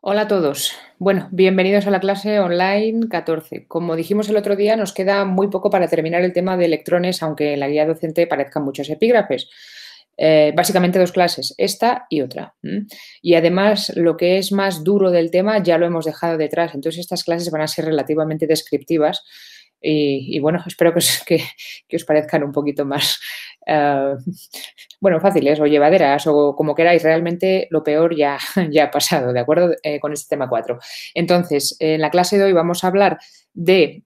Hola a todos. Bueno, bienvenidos a la clase online 14. Como dijimos el otro día, nos queda muy poco para terminar el tema de electrones, aunque en la guía docente parezcan muchos epígrafes. Básicamente dos clases, esta y otra. Y además, lo que es más duro del tema ya lo hemos dejado detrás. Entonces, estas clases van a ser relativamente descriptivas y bueno, espero que os parezcan un poquito más, eh, bueno, fáciles o llevaderas o como queráis. Realmente lo peor ya, ya ha pasado, ¿de acuerdo? Con este tema 4. Entonces, en la clase de hoy vamos a hablar de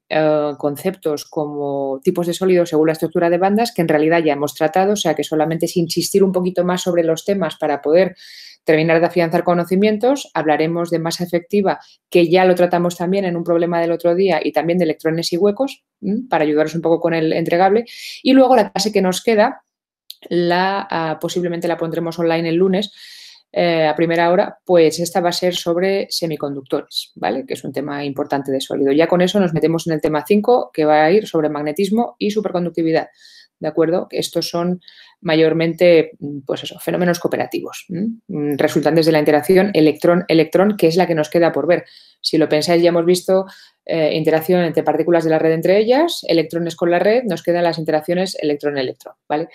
conceptos como tipos de sólidos según la estructura de bandas, que en realidad ya hemos tratado, o sea que solamente es insistir un poquito más sobre los temas para poder terminar de afianzar conocimientos. Hablaremos de masa efectiva, que ya lo tratamos también en un problema del otro día, y también de electrones y huecos, para ayudaros un poco con el entregable. Y luego la clase que nos queda, posiblemente la pondremos online el lunes, a primera hora, pues esta va a ser sobre semiconductores, ¿vale? Que es un tema importante de sólido. Ya con eso nos metemos en el tema 5, que va a ir sobre magnetismo y superconductividad, ¿de acuerdo? Estos son mayormente, pues eso, fenómenos cooperativos, resultantes de la interacción electrón-electrón, que es la que nos queda por ver. Si lo pensáis, ya hemos visto interacción entre partículas de la red entre ellas, electrones con la red, nos quedan las interacciones electrón-electrón, ¿vale?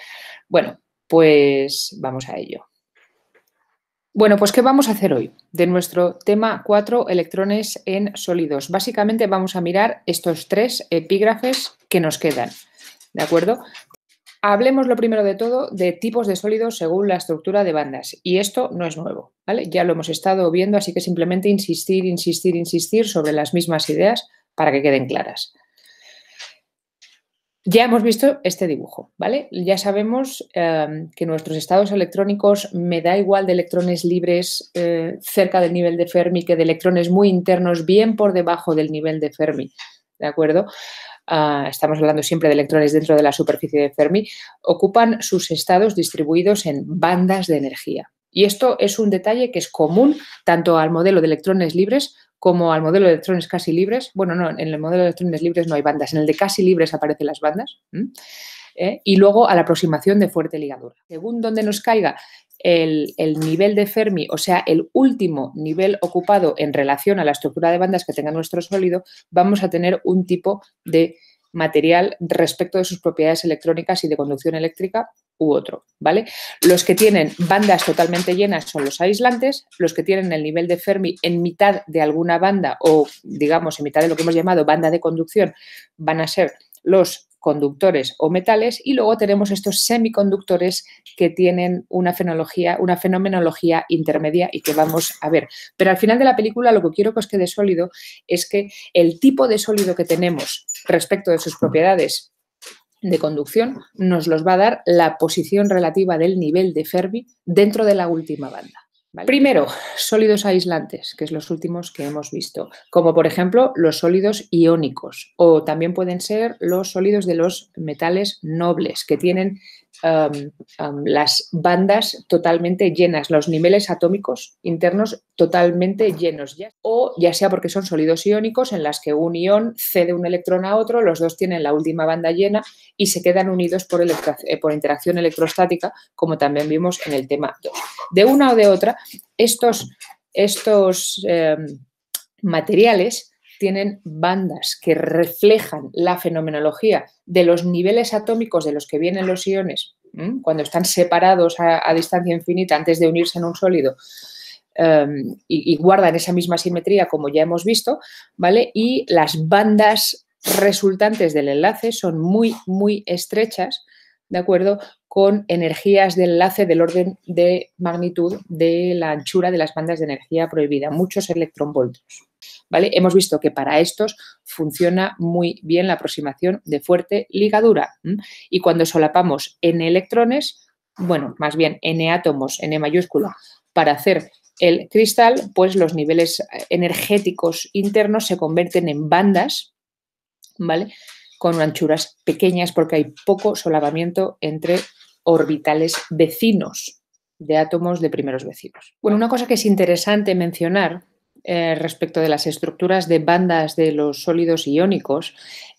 Bueno, pues vamos a ello. Bueno, pues ¿qué vamos a hacer hoy? De nuestro tema 4, electrones en sólidos. Básicamente vamos a mirar estos tres epígrafes que nos quedan, ¿de acuerdo? Hablemos lo primero de todo de tipos de sólidos según la estructura de bandas. Y esto no es nuevo, ¿vale? Ya lo hemos estado viendo, así que simplemente insistir sobre las mismas ideas para que queden claras. Ya hemos visto este dibujo, ¿vale? Ya sabemos que nuestros estados electrónicos, me da igual de electrones libres cerca del nivel de Fermi que de electrones muy internos bien por debajo del nivel de Fermi, ¿de acuerdo? Estamos hablando siempre de electrones dentro de la superficie de Fermi, ocupan sus estados distribuidos en bandas de energía. Y esto es un detalle que es común tanto al modelo de electrones libres como al modelo de electrones casi libres. Bueno, no, en el modelo de electrones libres no hay bandas, en el de casi libres aparecen las bandas. Y luego a la aproximación de fuerte ligadura. Según donde nos caiga el nivel de Fermi, o sea, el último nivel ocupado en relación a la estructura de bandas que tenga nuestro sólido, vamos a tener un tipo de material respecto de sus propiedades electrónicas y de conducción eléctrica u otro, ¿vale? Los que tienen bandas totalmente llenas son los aislantes, los que tienen el nivel de Fermi en mitad de alguna banda o, digamos, en mitad de lo que hemos llamado banda de conducción, van a ser los conductores o metales, y luego tenemos estos semiconductores que tienen una fenomenología intermedia y que vamos a ver. Pero al final de la película lo que quiero que os quede sólido es que el tipo de sólido que tenemos respecto de sus propiedades de conducción nos los va a dar la posición relativa del nivel de Fermi dentro de la última banda. ¿Vale? Primero, sólidos aislantes, que es los últimos que hemos visto, como por ejemplo los sólidos iónicos, o también pueden ser los sólidos de los metales nobles, que tienen las bandas totalmente llenas, los niveles atómicos internos totalmente llenos, o ya sea porque son sólidos iónicos en las que un ión cede un electrón a otro, los dos tienen la última banda llena y se quedan unidos por interacción electrostática, como también vimos en el tema 2. De una o de otra, estos materiales tienen bandas que reflejan la fenomenología de los niveles atómicos de los que vienen los iones cuando están separados a distancia infinita antes de unirse en un sólido, y guardan esa misma simetría como ya hemos visto, ¿vale? Y las bandas resultantes del enlace son muy, muy estrechas, ¿de acuerdo? Con energías de enlace del orden de magnitud de la anchura de las bandas de energía prohibida, muchos electronvoltios. ¿Vale? Hemos visto que para estos funciona muy bien la aproximación de fuerte ligadura. Y cuando solapamos n electrones, bueno, más bien n átomos, n mayúscula, para hacer el cristal, pues los niveles energéticos internos se convierten en bandas, ¿vale? Con anchuras pequeñas porque hay poco solapamiento entre orbitales vecinos de átomos de primeros vecinos. Bueno, una cosa que es interesante mencionar respecto de las estructuras de bandas de los sólidos iónicos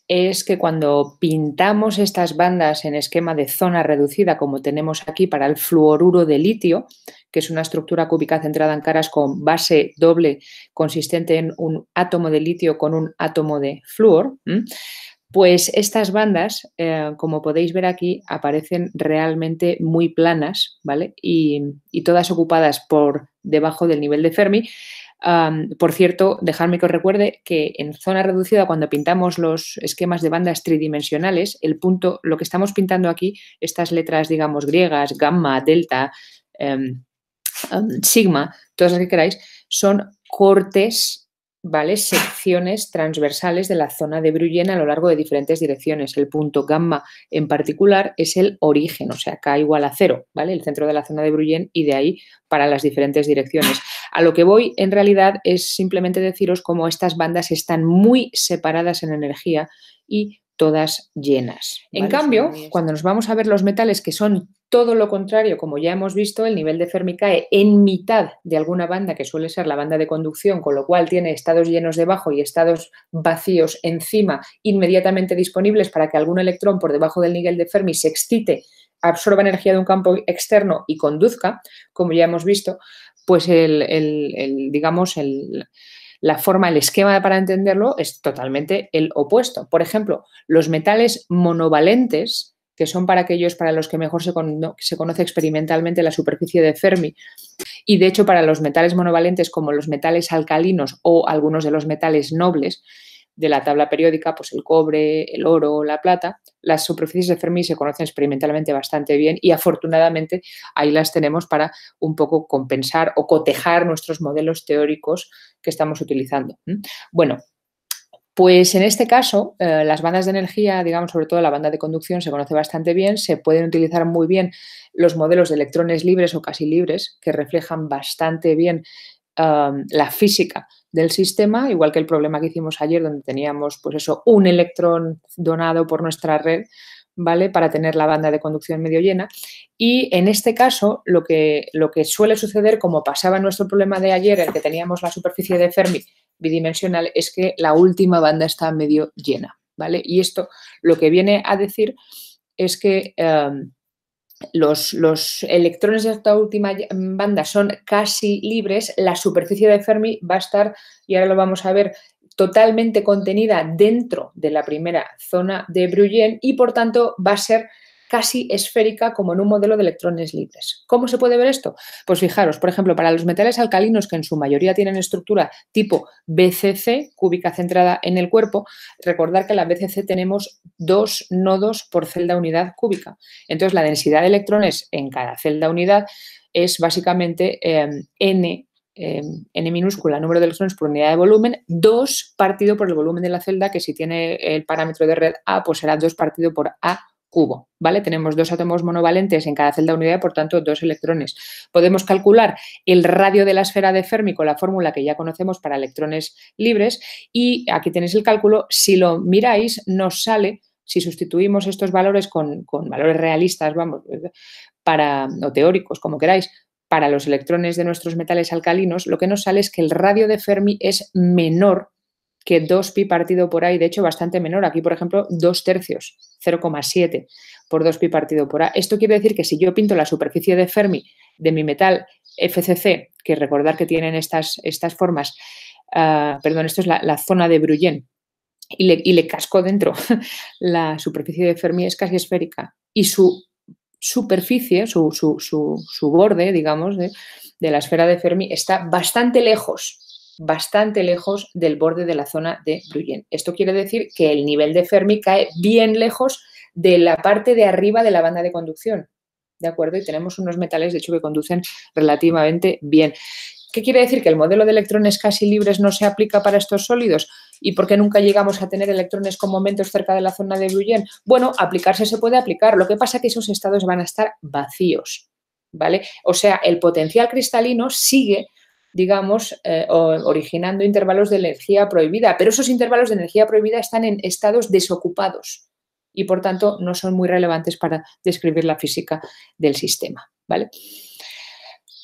es que cuando pintamos estas bandas en esquema de zona reducida, como tenemos aquí para el fluoruro de litio, que es una estructura cúbica centrada en caras con base doble consistente en un átomo de litio con un átomo de flúor, pues estas bandas, como podéis ver aquí, aparecen realmente muy planas, ¿vale? Y todas ocupadas por debajo del nivel de Fermi. Por cierto, dejadme que os recuerde que en zona reducida, cuando pintamos los esquemas de bandas tridimensionales, el punto, lo que estamos pintando aquí, estas letras, digamos, griegas, gamma, delta, sigma, todas las que queráis, son cortes, ¿vale? Secciones transversales de la zona de Brillouin a lo largo de diferentes direcciones. El punto gamma en particular es el origen, o sea, K igual a 0, ¿vale? El centro de la zona de Brillouin y de ahí para las diferentes direcciones. A lo que voy en realidad es simplemente deciros cómo estas bandas están muy separadas en energía y todas llenas, ¿vale? En cambio, cuando nos vamos a ver los metales que son todo lo contrario, como ya hemos visto, el nivel de Fermi cae en mitad de alguna banda que suele ser la banda de conducción, con lo cual tiene estados llenos debajo y estados vacíos encima inmediatamente disponibles para que algún electrón por debajo del nivel de Fermi se excite, absorba energía de un campo externo y conduzca, como ya hemos visto, pues la forma, el esquema para entenderlo es totalmente el opuesto. Por ejemplo, los metales monovalentes, que son para aquellos para los que mejor se conoce experimentalmente la superficie de Fermi, y de hecho para los metales monovalentes como los metales alcalinos o algunos de los metales nobles de la tabla periódica, pues el cobre, el oro, la plata, las superficies de Fermi se conocen experimentalmente bastante bien y afortunadamente ahí las tenemos para un poco compensar o cotejar nuestros modelos teóricos que estamos utilizando. Bueno, pues en este caso, las bandas de energía, digamos, sobre todo la banda de conducción, se conoce bastante bien, se pueden utilizar muy bien los modelos de electrones libres o casi libres, que reflejan bastante bien la física del sistema, igual que el problema que hicimos ayer, donde teníamos, pues eso, un electrón donado por nuestra red, ¿vale? Para tener la banda de conducción medio llena. Y en este caso, lo que suele suceder, como pasaba en nuestro problema de ayer, el que teníamos la superficie de Fermi bidimensional, es que la última banda está medio llena, ¿vale? Y esto lo que viene a decir es que los electrones de esta última banda son casi libres, la superficie de Fermi va a estar, y ahora lo vamos a ver, totalmente contenida dentro de la primera zona de Brillouin y por tanto va a ser casi esférica como en un modelo de electrones libres. ¿Cómo se puede ver esto? Pues fijaros, por ejemplo, para los metales alcalinos que en su mayoría tienen estructura tipo BCC, cúbica centrada en el cuerpo, recordar que en la BCC tenemos 2 nodos por celda unidad cúbica. Entonces, la densidad de electrones en cada celda unidad es básicamente n minúscula, número de electrones por unidad de volumen, 2 partido por el volumen de la celda, que si tiene el parámetro de red A, pues será 2 partido por A cubo, ¿vale? Tenemos 2 átomos monovalentes en cada celda unidad y, por tanto, 2 electrones. Podemos calcular el radio de la esfera de Fermi con la fórmula que ya conocemos para electrones libres y aquí tenéis el cálculo. Si lo miráis, nos sale, si sustituimos estos valores con valores realistas, vamos, o teóricos, como queráis, para los electrones de nuestros metales alcalinos, lo que nos sale es que el radio de Fermi es menor que 2pi partido por A y de hecho bastante menor. Aquí, por ejemplo, 2/3, 0,7 por 2pi partido por A. Esto quiere decir que si yo pinto la superficie de Fermi de mi metal FCC, que recordar que tienen estas formas, perdón, esto es la zona de Brillouin, y le casco dentro la superficie de Fermi es casi esférica y su superficie, su borde, digamos, de la esfera de Fermi está bastante lejos del borde de la zona de Brillouin. Esto quiere decir que el nivel de Fermi cae bien lejos de la parte de arriba de la banda de conducción, ¿de acuerdo? Y tenemos unos metales, de hecho, que conducen relativamente bien. ¿Qué quiere decir? ¿Que el modelo de electrones casi libres no se aplica para estos sólidos? ¿Y por qué nunca llegamos a tener electrones con momentos cerca de la zona de Brillouin? Bueno, aplicarse se puede aplicar. Lo que pasa es que esos estados van a estar vacíos, ¿vale? O sea, el potencial cristalino sigue, digamos, originando intervalos de energía prohibida, pero esos intervalos de energía prohibida están en estados desocupados y, por tanto, no son muy relevantes para describir la física del sistema, ¿vale?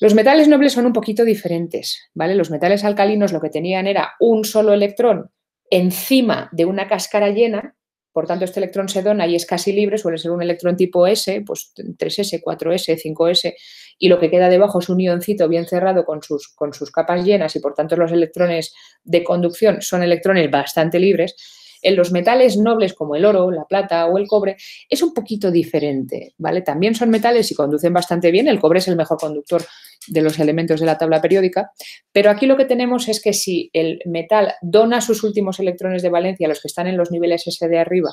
Los metales nobles son un poquito diferentes, ¿vale? Los metales alcalinos lo que tenían era un solo electrón encima de una cáscara llena, Por tanto, este electrón se dona y es casi libre, suele ser un electrón tipo S, pues 3S, 4S, 5S, y lo que queda debajo es un ioncito bien cerrado con sus capas llenas y por tanto los electrones de conducción son electrones bastante libres. En los metales nobles como el oro, la plata o el cobre es un poquito diferente, ¿vale? También son metales y conducen bastante bien, el cobre es el mejor conductor de los elementos de la tabla periódica, pero aquí lo que tenemos es que si el metal dona sus últimos electrones de valencia, los que están en los niveles S de arriba,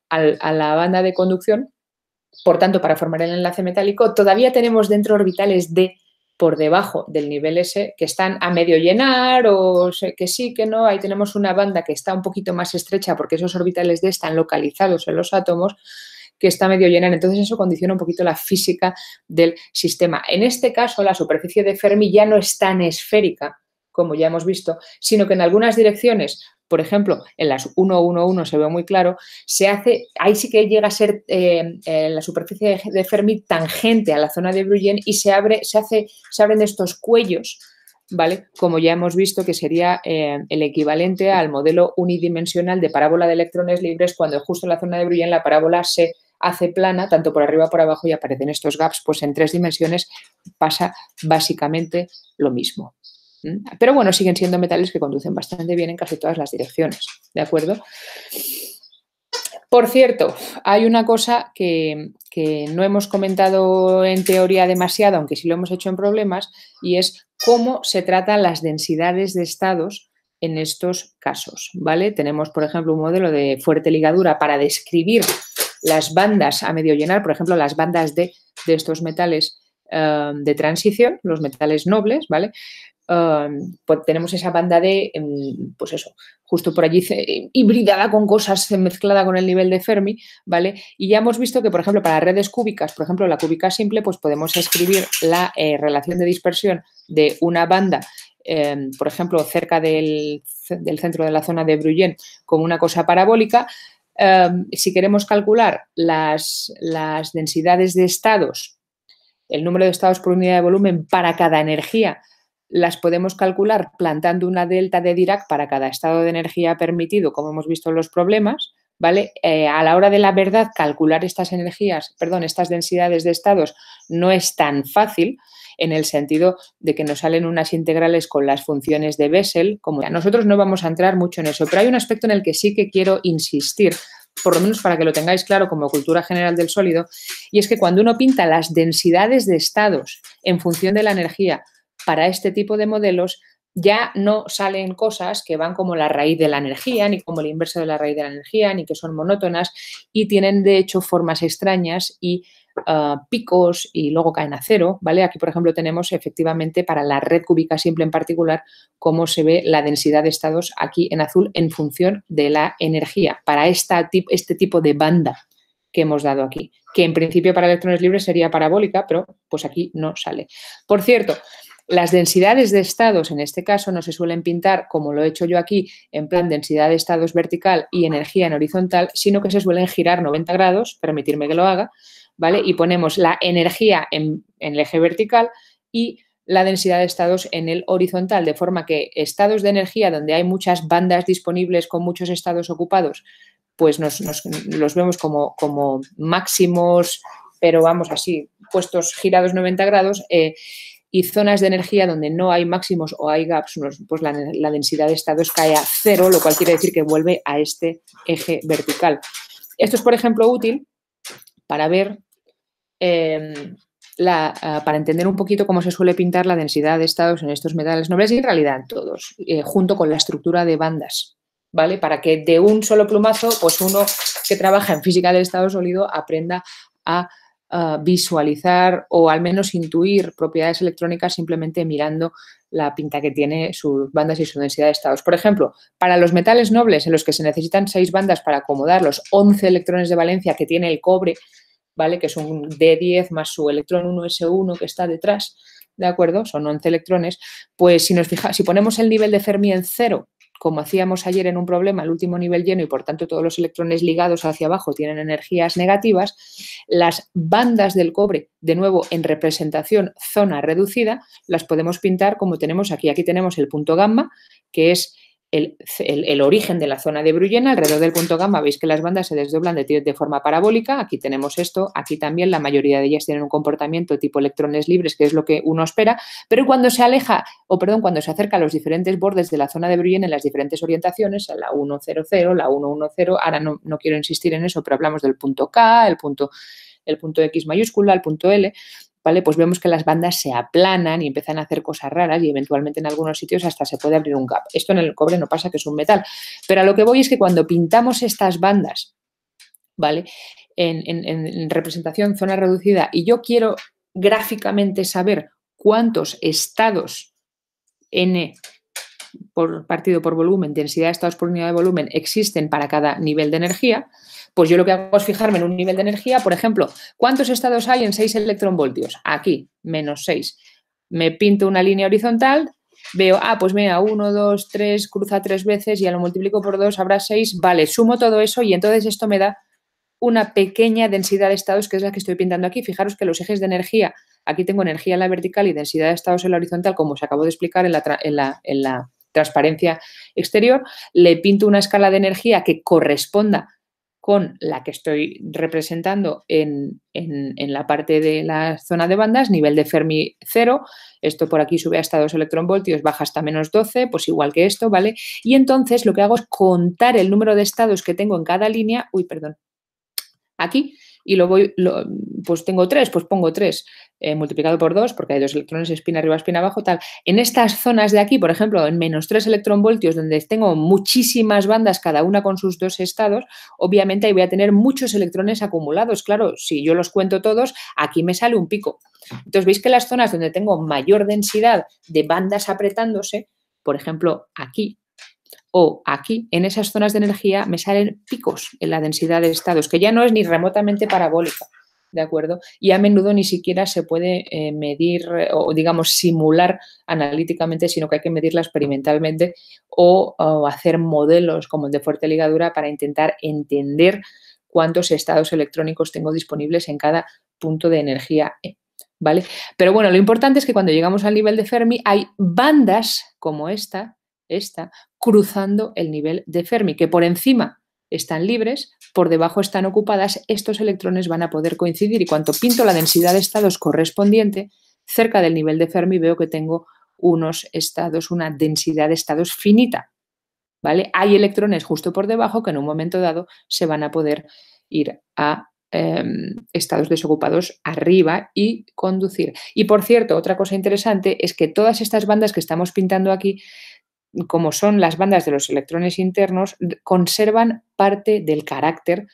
a la banda de conducción, por tanto, para formar el enlace metálico, todavía tenemos dentro orbitales D por debajo del nivel S que están a medio llenar o que sí, que no. Ahí tenemos una banda que está un poquito más estrecha porque esos orbitales D están localizados en los átomos, que está medio llenar. Entonces, eso condiciona un poquito la física del sistema. En este caso, la superficie de Fermi ya no es tan esférica, como ya hemos visto, sino que en algunas direcciones, por ejemplo, en las 1,1,1 se ve muy claro, ahí sí que llega a ser la superficie de Fermi tangente a la zona de Brillouin y se abren estos cuellos, ¿vale? Como ya hemos visto que sería el equivalente al modelo unidimensional de parábola de electrones libres cuando justo en la zona de Brillouin la parábola se hace plana, tanto por arriba como por abajo y aparecen estos gaps, pues en 3 dimensiones pasa básicamente lo mismo. Pero bueno, siguen siendo metales que conducen bastante bien en casi todas las direcciones, ¿de acuerdo? Por cierto, hay una cosa que no hemos comentado en teoría demasiado, aunque sí lo hemos hecho en problemas, y es cómo se tratan las densidades de estados en estos casos, ¿vale? Tenemos, por ejemplo, un modelo de fuerte ligadura para describir las bandas a medio llenar, por ejemplo, las bandas de estos metales de transición, los metales nobles, ¿vale? Pues tenemos esa banda de, pues eso, justo por allí hibridada con cosas, mezclada con el nivel de Fermi, ¿vale? Y ya hemos visto que, por ejemplo, para redes cúbicas, por ejemplo, la cúbica simple, pues podemos escribir la relación de dispersión de una banda, por ejemplo, cerca del centro de la zona de Brillouin, como una cosa parabólica. Si queremos calcular las densidades de estados, el número de estados por unidad de volumen para cada energía, las podemos calcular plantando una delta de Dirac para cada estado de energía permitido, como hemos visto en los problemas, ¿vale? A la hora de la verdad, calcular estas densidades de estados no es tan fácil, en el sentido de que nos salen unas integrales con las funciones de Bessel. Nosotros no vamos a entrar mucho en eso, pero hay un aspecto en el que sí que quiero insistir, por lo menos para que lo tengáis claro como cultura general del sólido, y es que cuando uno pinta las densidades de estados en función de la energía para este tipo de modelos, ya no salen cosas que van como la raíz de la energía, ni como el inverso de la raíz de la energía, ni que son monótonas y tienen de hecho formas extrañas y picos y luego caen a cero, ¿vale? Aquí, por ejemplo, tenemos efectivamente para la red cúbica simple en particular cómo se ve la densidad de estados aquí en azul en función de la energía para este tipo de banda que hemos dado aquí, que en principio para electrones libres sería parabólica, pero pues aquí no sale. Por cierto, las densidades de estados en este caso no se suelen pintar como lo he hecho yo aquí, en plan densidad de estados vertical y energía en horizontal, sino que se suelen girar 90 grados, permitirme que lo haga, ¿vale? Y ponemos la energía en el eje vertical y la densidad de estados en el horizontal, de forma que estados de energía donde hay muchas bandas disponibles con muchos estados ocupados, pues los vemos como máximos, pero vamos así, puestos girados 90 grados, y zonas de energía donde no hay máximos o hay gaps, pues la densidad de estados cae a cero, lo cual quiere decir que vuelve a este eje vertical. Esto es, por ejemplo, útil para ver, para entender un poquito cómo se suele pintar la densidad de estados en estos metales nobles y en realidad en todos, junto con la estructura de bandas, ¿vale? Para que de un solo plumazo, pues uno que trabaja en física del estado sólido aprenda a visualizar o al menos intuir propiedades electrónicas simplemente mirando la pinta que tiene sus bandas y su densidad de estados. Por ejemplo, para los metales nobles en los que se necesitan 6 bandas para acomodar los 11 electrones de valencia que tiene el cobre, ¿vale? Que es un D10 más su electrón 1s1 que está detrás, ¿de acuerdo? Son 11 electrones. Pues si ponemos el nivel de Fermi en 0, como hacíamos ayer en un problema, el último nivel lleno y por tanto todos los electrones ligados hacia abajo tienen energías negativas, las bandas del cobre, de nuevo en representación zona reducida, las podemos pintar como tenemos aquí. Aquí tenemos el punto gamma, que es el origen de la zona de Bruyen, alrededor del punto gamma, veis que las bandas se desdoblan de forma parabólica. Aquí tenemos esto, aquí también la mayoría de ellas tienen un comportamiento tipo electrones libres, que es lo que uno espera, pero cuando se aleja, cuando se acerca a los diferentes bordes de la zona de Bruyen en las diferentes orientaciones, a la 1,00, la 1,10, ahora no quiero insistir en eso, pero hablamos del punto K, el punto X mayúscula, el punto L, ¿vale? Pues vemos que las bandas se aplanan y empiezan a hacer cosas raras y eventualmente en algunos sitios hasta se puede abrir un gap. Esto en el cobre no pasa, que es un metal. Pero a lo que voy es que cuando pintamos estas bandas, ¿vale? En representación zona reducida y yo quiero gráficamente saber cuántos estados N partido por volumen, densidad de estados por unidad de volumen existen para cada nivel de energía, pues yo lo que hago es fijarme en un nivel de energía, por ejemplo, ¿cuántos estados hay en 6 electronvoltios? Aquí, menos 6. Me pinto una línea horizontal, veo, pues mira, 1, 2, 3, cruza 3 veces, ya lo multiplico por 2, habrá 6, vale, sumo todo eso y entonces esto me da una pequeña densidad de estados, que es la que estoy pintando aquí. Fijaros que los ejes de energía, aquí tengo energía en la vertical y densidad de estados en la horizontal, como os acabo de explicar en la transparencia exterior. Le pinto una escala de energía que corresponda con la que estoy representando en la parte de la zona de bandas, nivel de Fermi 0, esto por aquí sube hasta 2 electronvoltios, baja hasta menos 12, pues igual que esto, ¿vale? Y entonces lo que hago es contar el número de estados que tengo en cada línea, aquí, y pues tengo 3, pues pongo 3 multiplicado por 2, porque hay 2 electrones, spin arriba, spin abajo, tal. En estas zonas de aquí, por ejemplo, en menos 3 electronvoltios, donde tengo muchísimas bandas, cada una con sus 2 estados, obviamente ahí voy a tener muchos electrones acumulados. Claro, si yo los cuento todos, aquí me sale un pico. Entonces, veis que las zonas donde tengo mayor densidad de bandas apretándose, por ejemplo, aquí, o aquí, en esas zonas de energía, me salen picos en la densidad de estados, que ya no es ni remotamente parabólica, ¿de acuerdo? Y a menudo ni siquiera se puede medir o, digamos, simular analíticamente, sino que hay que medirla experimentalmente o hacer modelos como el de fuerte ligadura para intentar entender cuántos estados electrónicos tengo disponibles en cada punto de energía E, ¿vale? Pero bueno, lo importante es que cuando llegamos al nivel de Fermi hay bandas como esta, cruzando el nivel de Fermi, que por encima están libres, por debajo están ocupadas, estos electrones van a poder coincidir y cuando pinto la densidad de estados correspondiente, cerca del nivel de Fermi veo que tengo unos estados, una densidad de estados finita, ¿vale? Hay electrones justo por debajo que en un momento dado se van a poder ir a estados desocupados arriba y conducir. Y por cierto, otra cosa interesante es que todas estas bandas que estamos pintando aquí, como son las bandas de los electrones internos, conservan parte del carácter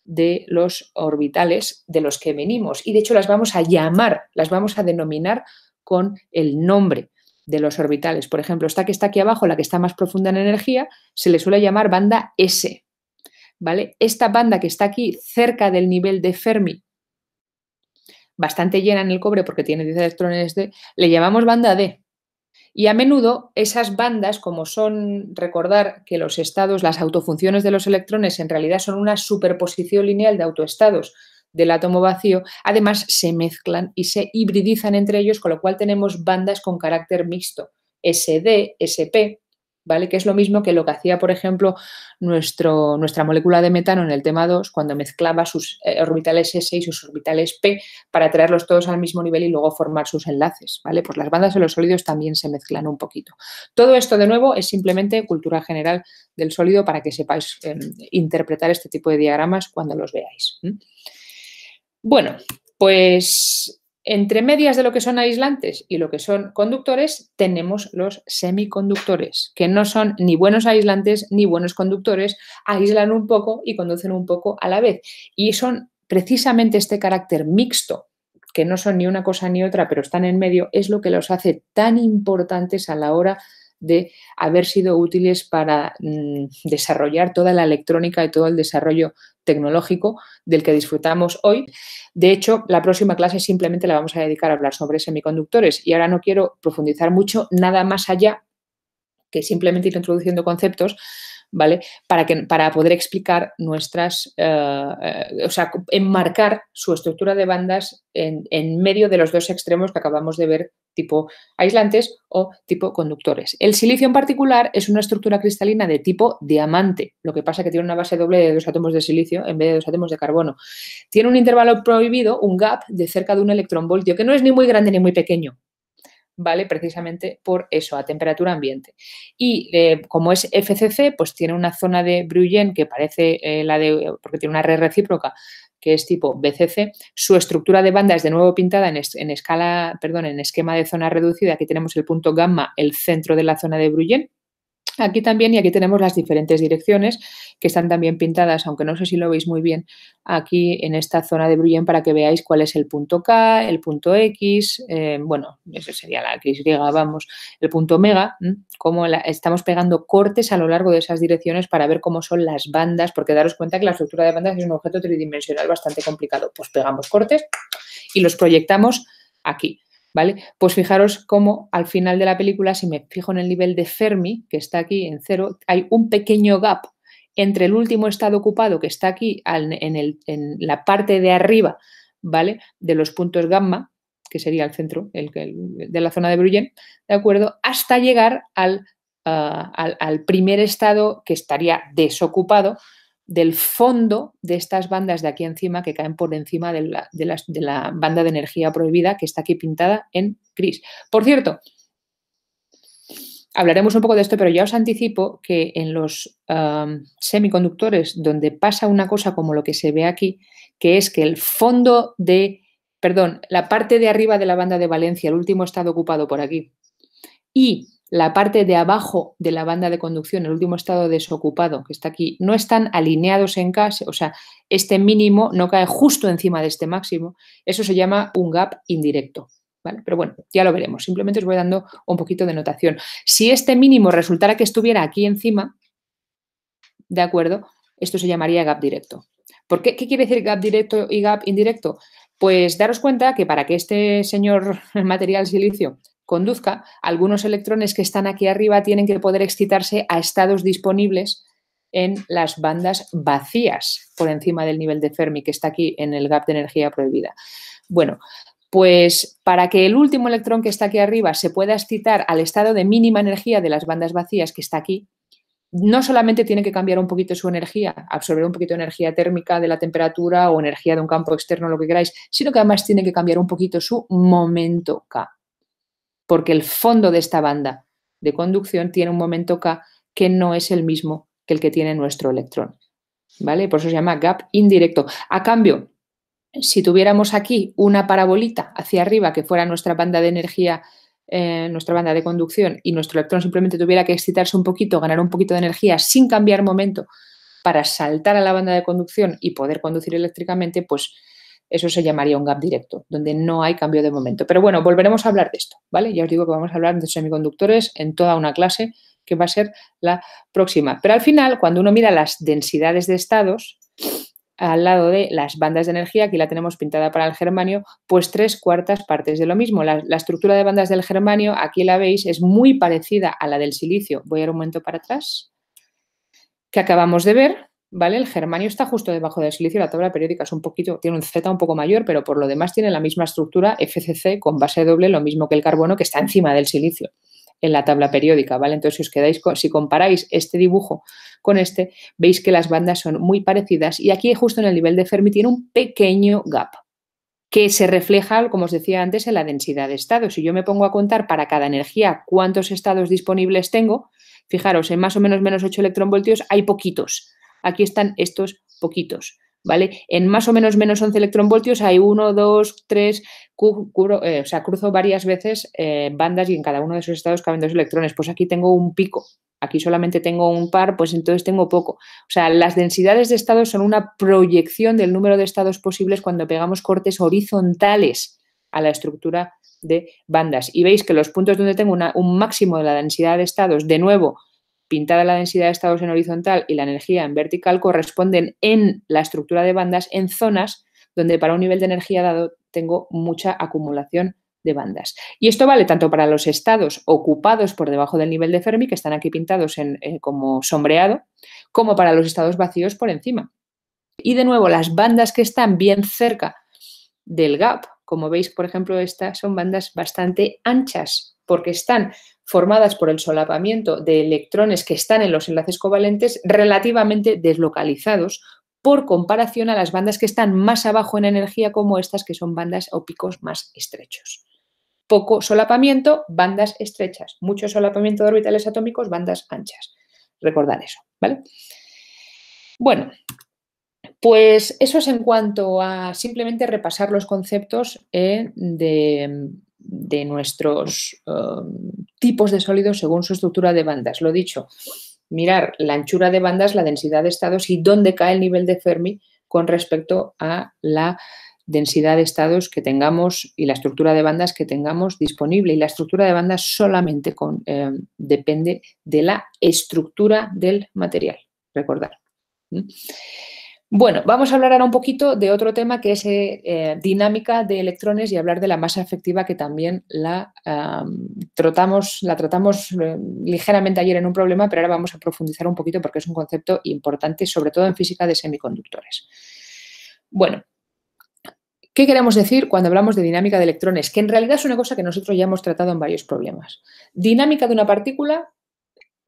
de los orbitales de los que venimos. Y de hecho las vamos a llamar, las vamos a denominar con el nombre de los orbitales. Por ejemplo, esta que está aquí abajo, la que está más profunda en energía, se le suele llamar banda S, ¿vale? Esta banda que está aquí cerca del nivel de Fermi, bastante llena en el cobre porque tiene 10 electrones D, le llamamos banda D. Y a menudo esas bandas, como son, recordar que los estados, las autofunciones de los electrones en realidad son una superposición lineal de autoestados del átomo vacío, además se mezclan y se hibridizan entre ellos, con lo cual tenemos bandas con carácter mixto, SD, SP, ¿vale? Que es lo mismo que lo que hacía, por ejemplo, nuestra molécula de metano en el tema 2, cuando mezclaba sus orbitales S y sus orbitales P para traerlos todos al mismo nivel y luego formar sus enlaces, ¿vale? Pues las bandas de los sólidos también se mezclan un poquito. Todo esto, de nuevo, es simplemente cultura general del sólido para que sepáis interpretar este tipo de diagramas cuando los veáis. Bueno, pues entre medias de lo que son aislantes y lo que son conductores, tenemos los semiconductores, que no son ni buenos aislantes ni buenos conductores, aíslan un poco y conducen un poco a la vez. Y son precisamente este carácter mixto, que no son ni una cosa ni otra, pero están en medio, es lo que los hace tan importantes a la hora de haber sido útiles para desarrollar toda la electrónica y todo el desarrollo tecnológico del que disfrutamos hoy. De hecho, la próxima clase simplemente la vamos a dedicar a hablar sobre semiconductores y ahora no quiero profundizar mucho, nada más allá que simplemente ir introduciendo conceptos ¿vale? Para poder explicar nuestras, o sea, enmarcar su estructura de bandas en medio de los dos extremos que acabamos de ver, tipo aislantes o tipo conductores. El silicio en particular es una estructura cristalina de tipo diamante, lo que pasa que tiene una base doble de 2 átomos de silicio en vez de 2 átomos de carbono. Tiene un intervalo prohibido, un gap de cerca de 1 electronvoltio, que no es ni muy grande ni muy pequeño, ¿vale? Precisamente por eso, a temperatura ambiente. Y como es FCC, pues tiene una zona de Brillouin que parece la de, porque tiene una red recíproca, que es tipo BCC. Su estructura de banda es de nuevo pintada en esquema de zona reducida. Aquí tenemos el punto gamma, el centro de la zona de Brillouin. Aquí también, y aquí tenemos las diferentes direcciones que están también pintadas, aunque no sé si lo veis muy bien, aquí en esta zona de Brillouin para que veáis cuál es el punto K, el punto X, bueno, ese sería la XY, vamos, el punto omega, cómo estamos pegando cortes a lo largo de esas direcciones para ver cómo son las bandas, porque daros cuenta que la estructura de bandas es un objeto tridimensional bastante complicado. Pues pegamos cortes y los proyectamos aquí. ¿Vale? Pues fijaros cómo al final de la película, si me fijo en el nivel de Fermi, que está aquí en 0, hay un pequeño gap entre el último estado ocupado, que está aquí en la parte de arriba, ¿vale? De los puntos gamma, que sería el centro de la zona de Brillouin, ¿de acuerdo? Hasta llegar al primer estado que estaría desocupado, del fondo de estas bandas de aquí encima que caen por encima de la banda de energía prohibida que está aquí pintada en gris. Por cierto, hablaremos un poco de esto, pero ya os anticipo que en los semiconductores donde pasa una cosa como lo que se ve aquí, que es que la parte de arriba de la banda de valencia, el último estado ocupado por aquí, y la parte de abajo de la banda de conducción, el último estado desocupado que está aquí, no están alineados en K, o sea, este mínimo no cae justo encima de este máximo. Eso se llama un gap indirecto, ¿vale? Pero bueno, ya lo veremos. Simplemente os voy dando un poquito de notación. Si este mínimo resultara que estuviera aquí encima, ¿de acuerdo? Esto se llamaría gap directo. ¿Por qué? ¿Qué quiere decir gap directo y gap indirecto? Pues daros cuenta que para que este señor material silicio conduzca, algunos electrones que están aquí arriba tienen que poder excitarse a estados disponibles en las bandas vacías por encima del nivel de Fermi que está aquí en el gap de energía prohibida. Bueno, pues para que el último electrón que está aquí arriba se pueda excitar al estado de mínima energía de las bandas vacías que está aquí, no solamente tiene que cambiar un poquito su energía, absorber un poquito de energía térmica de la temperatura o energía de un campo externo, lo que queráis, sino que además tiene que cambiar un poquito su momento K. Porque el fondo de esta banda de conducción tiene un momento K que no es el mismo que el que tiene nuestro electrón, ¿vale? Por eso se llama gap indirecto. A cambio, si tuviéramos aquí una parabolita hacia arriba que fuera nuestra banda de energía, nuestra banda de conducción, y nuestro electrón simplemente tuviera que excitarse un poquito, ganar un poquito de energía sin cambiar momento para saltar a la banda de conducción y poder conducir eléctricamente, pues eso se llamaría un gap directo, donde no hay cambio de momento. Pero bueno, volveremos a hablar de esto, ¿vale? Ya os digo que vamos a hablar de semiconductores en toda una clase que va a ser la próxima. Pero al final, cuando uno mira las densidades de estados, al lado de las bandas de energía, aquí la tenemos pintada para el germanio, pues 3/4 partes de lo mismo. La estructura de bandas del germanio, aquí la veis, es muy parecida a la del silicio. Voy a ir un momento para atrás, que acabamos de ver, ¿vale? El germanio está justo debajo del silicio, la tabla periódica es un poquito, tiene un Z un poco mayor, pero por lo demás tiene la misma estructura FCC con base doble, lo mismo que el carbono, que está encima del silicio en la tabla periódica, ¿vale? Entonces, si os quedáis, si comparáis este dibujo con este, veis que las bandas son muy parecidas y aquí justo en el nivel de Fermi tiene un pequeño gap que se refleja, como os decía antes, en la densidad de estados. Si yo me pongo a contar para cada energía cuántos estados disponibles tengo, fijaros, en más o menos 8 electronvoltios hay poquitos. Aquí están estos poquitos, ¿vale? En más o menos 11 electronvoltios hay 1, 2, 3, o sea, cruzo varias veces bandas y en cada uno de esos estados caben 2 electrones. Pues aquí tengo un pico, aquí solamente tengo un par, pues entonces tengo poco. O sea, las densidades de estados son una proyección del número de estados posibles cuando pegamos cortes horizontales a la estructura de bandas. Y veis que los puntos donde tengo un máximo de la densidad de estados, de nuevo, pintada la densidad de estados en horizontal y la energía en vertical, corresponden en la estructura de bandas en zonas donde para un nivel de energía dado tengo mucha acumulación de bandas. Y esto vale tanto para los estados ocupados por debajo del nivel de Fermi, que están aquí pintados como sombreado, como para los estados vacíos por encima. Y de nuevo, las bandas que están bien cerca del gap, como veis, por ejemplo, estas son bandas bastante anchas porque están formadas por el solapamiento de electrones que están en los enlaces covalentes relativamente deslocalizados por comparación a las bandas que están más abajo en energía, como estas, que son bandas o picos más estrechos. Poco solapamiento, bandas estrechas. Mucho solapamiento de orbitales atómicos, bandas anchas. Recordad eso, ¿vale? Bueno, pues eso es en cuanto a simplemente repasar los conceptos de nuestros tipos de sólidos según su estructura de bandas. Lo dicho, mirar la anchura de bandas, la densidad de estados y dónde cae el nivel de Fermi con respecto a la densidad de estados que tengamos y la estructura de bandas que tengamos disponible. Y la estructura de bandas solamente depende de la estructura del material. Recordad. Bueno, vamos a hablar ahora un poquito de otro tema que es dinámica de electrones y hablar de la masa efectiva, que también la tratamos ligeramente ayer en un problema, pero ahora vamos a profundizar un poquito porque es un concepto importante, sobre todo en física de semiconductores. Bueno, ¿qué queremos decir cuando hablamos de dinámica de electrones? Que en realidad es una cosa que nosotros ya hemos tratado en varios problemas. Dinámica de una partícula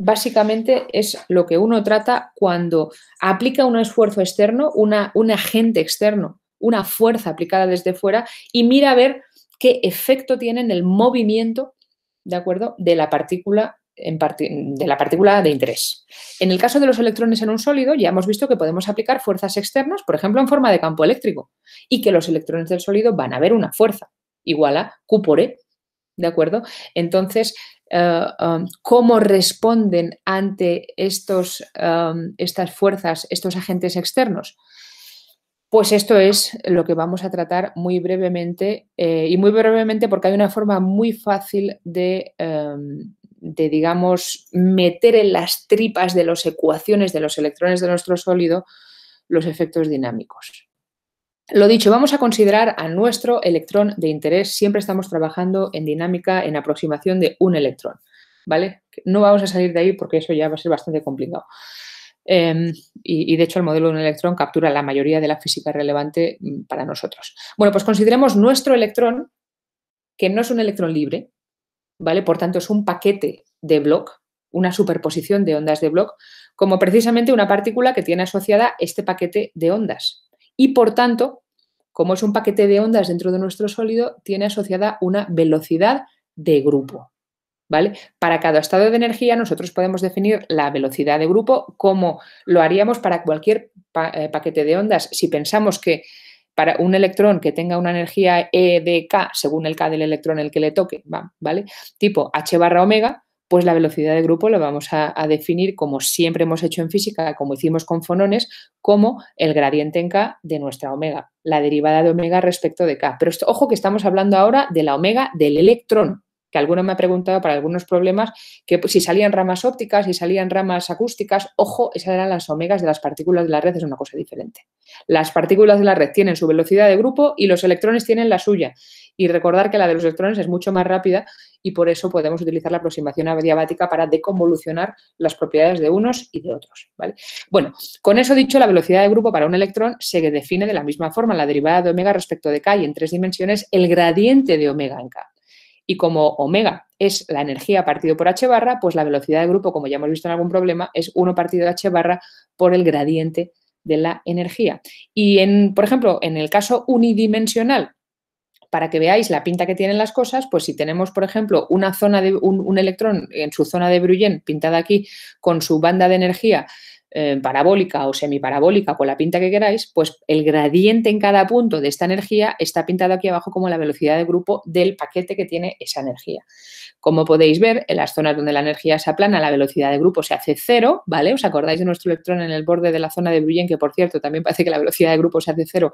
básicamente es lo que uno trata cuando aplica un esfuerzo externo, un agente externo, una fuerza aplicada desde fuera y mira a ver qué efecto tiene en el movimiento, ¿de acuerdo?, de la partícula de interés. En el caso de los electrones en un sólido, ya hemos visto que podemos aplicar fuerzas externas, por ejemplo, en forma de campo eléctrico, y que los electrones del sólido van a ver una fuerza igual a Q por E, ¿de acuerdo? Entonces, ¿cómo responden ante estas fuerzas, estos agentes externos? Pues esto es lo que vamos a tratar muy brevemente, y muy brevemente porque hay una forma muy fácil de, digamos, meter en las tripas de las ecuaciones de los electrones de nuestro sólido los efectos dinámicos. Lo dicho, vamos a considerar a nuestro electrón de interés. Siempre estamos trabajando en dinámica, en aproximación de un electrón, ¿vale? No vamos a salir de ahí porque eso ya va a ser bastante complicado. Y de hecho el modelo de un electrón captura la mayoría de la física relevante para nosotros. Bueno, pues consideremos nuestro electrón, que no es un electrón libre, ¿vale? Por tanto, es un paquete de Bloch, una superposición de ondas de Bloch, como precisamente una partícula que tiene asociada este paquete de ondas. Y por tanto, como es un paquete de ondas dentro de nuestro sólido, tiene asociada una velocidad de grupo, ¿vale? Para cada estado de energía nosotros podemos definir la velocidad de grupo como lo haríamos para cualquier paquete de ondas. Si pensamos que para un electrón que tenga una energía E de K, según el K del electrón el que le toque, ¿vale?, tipo H barra omega, pues la velocidad de grupo lo vamos a definir, como siempre hemos hecho en física, como hicimos con fonones, como el gradiente en K de nuestra omega, la derivada de omega respecto de K. Pero ojo que estamos hablando ahora de la omega del electrón, que alguno me ha preguntado para algunos problemas que si salían ramas ópticas, si salían ramas acústicas, ojo, esas eran las omegas de las partículas de la red, es una cosa diferente. Las partículas de la red tienen su velocidad de grupo y los electrones tienen la suya. Y recordar que la de los electrones es mucho más rápida y por eso podemos utilizar la aproximación adiabática para deconvolucionar las propiedades de unos y de otros, ¿vale? Bueno, con eso dicho, la velocidad de grupo para un electrón se define de la misma forma, la derivada de omega respecto de K, y en 3 dimensiones el gradiente de omega en K. Y como omega es la energía partido por h barra, pues la velocidad de grupo, como ya hemos visto en algún problema, es 1 partido de h barra por el gradiente de la energía. Y, por ejemplo, en el caso unidimensional, para que veáis la pinta que tienen las cosas, pues si tenemos, por ejemplo, una zona de un electrón en su zona de Brillouin pintada aquí con su banda de energía parabólica o semiparabólica, con la pinta que queráis, pues el gradiente en cada punto de esta energía está pintado aquí abajo como la velocidad de grupo del paquete que tiene esa energía. Como podéis ver, en las zonas donde la energía se aplana, la velocidad de grupo se hace cero, ¿vale? ¿Os acordáis de nuestro electrón en el borde de la zona de Brillouin, que por cierto también parece que la velocidad de grupo se hace cero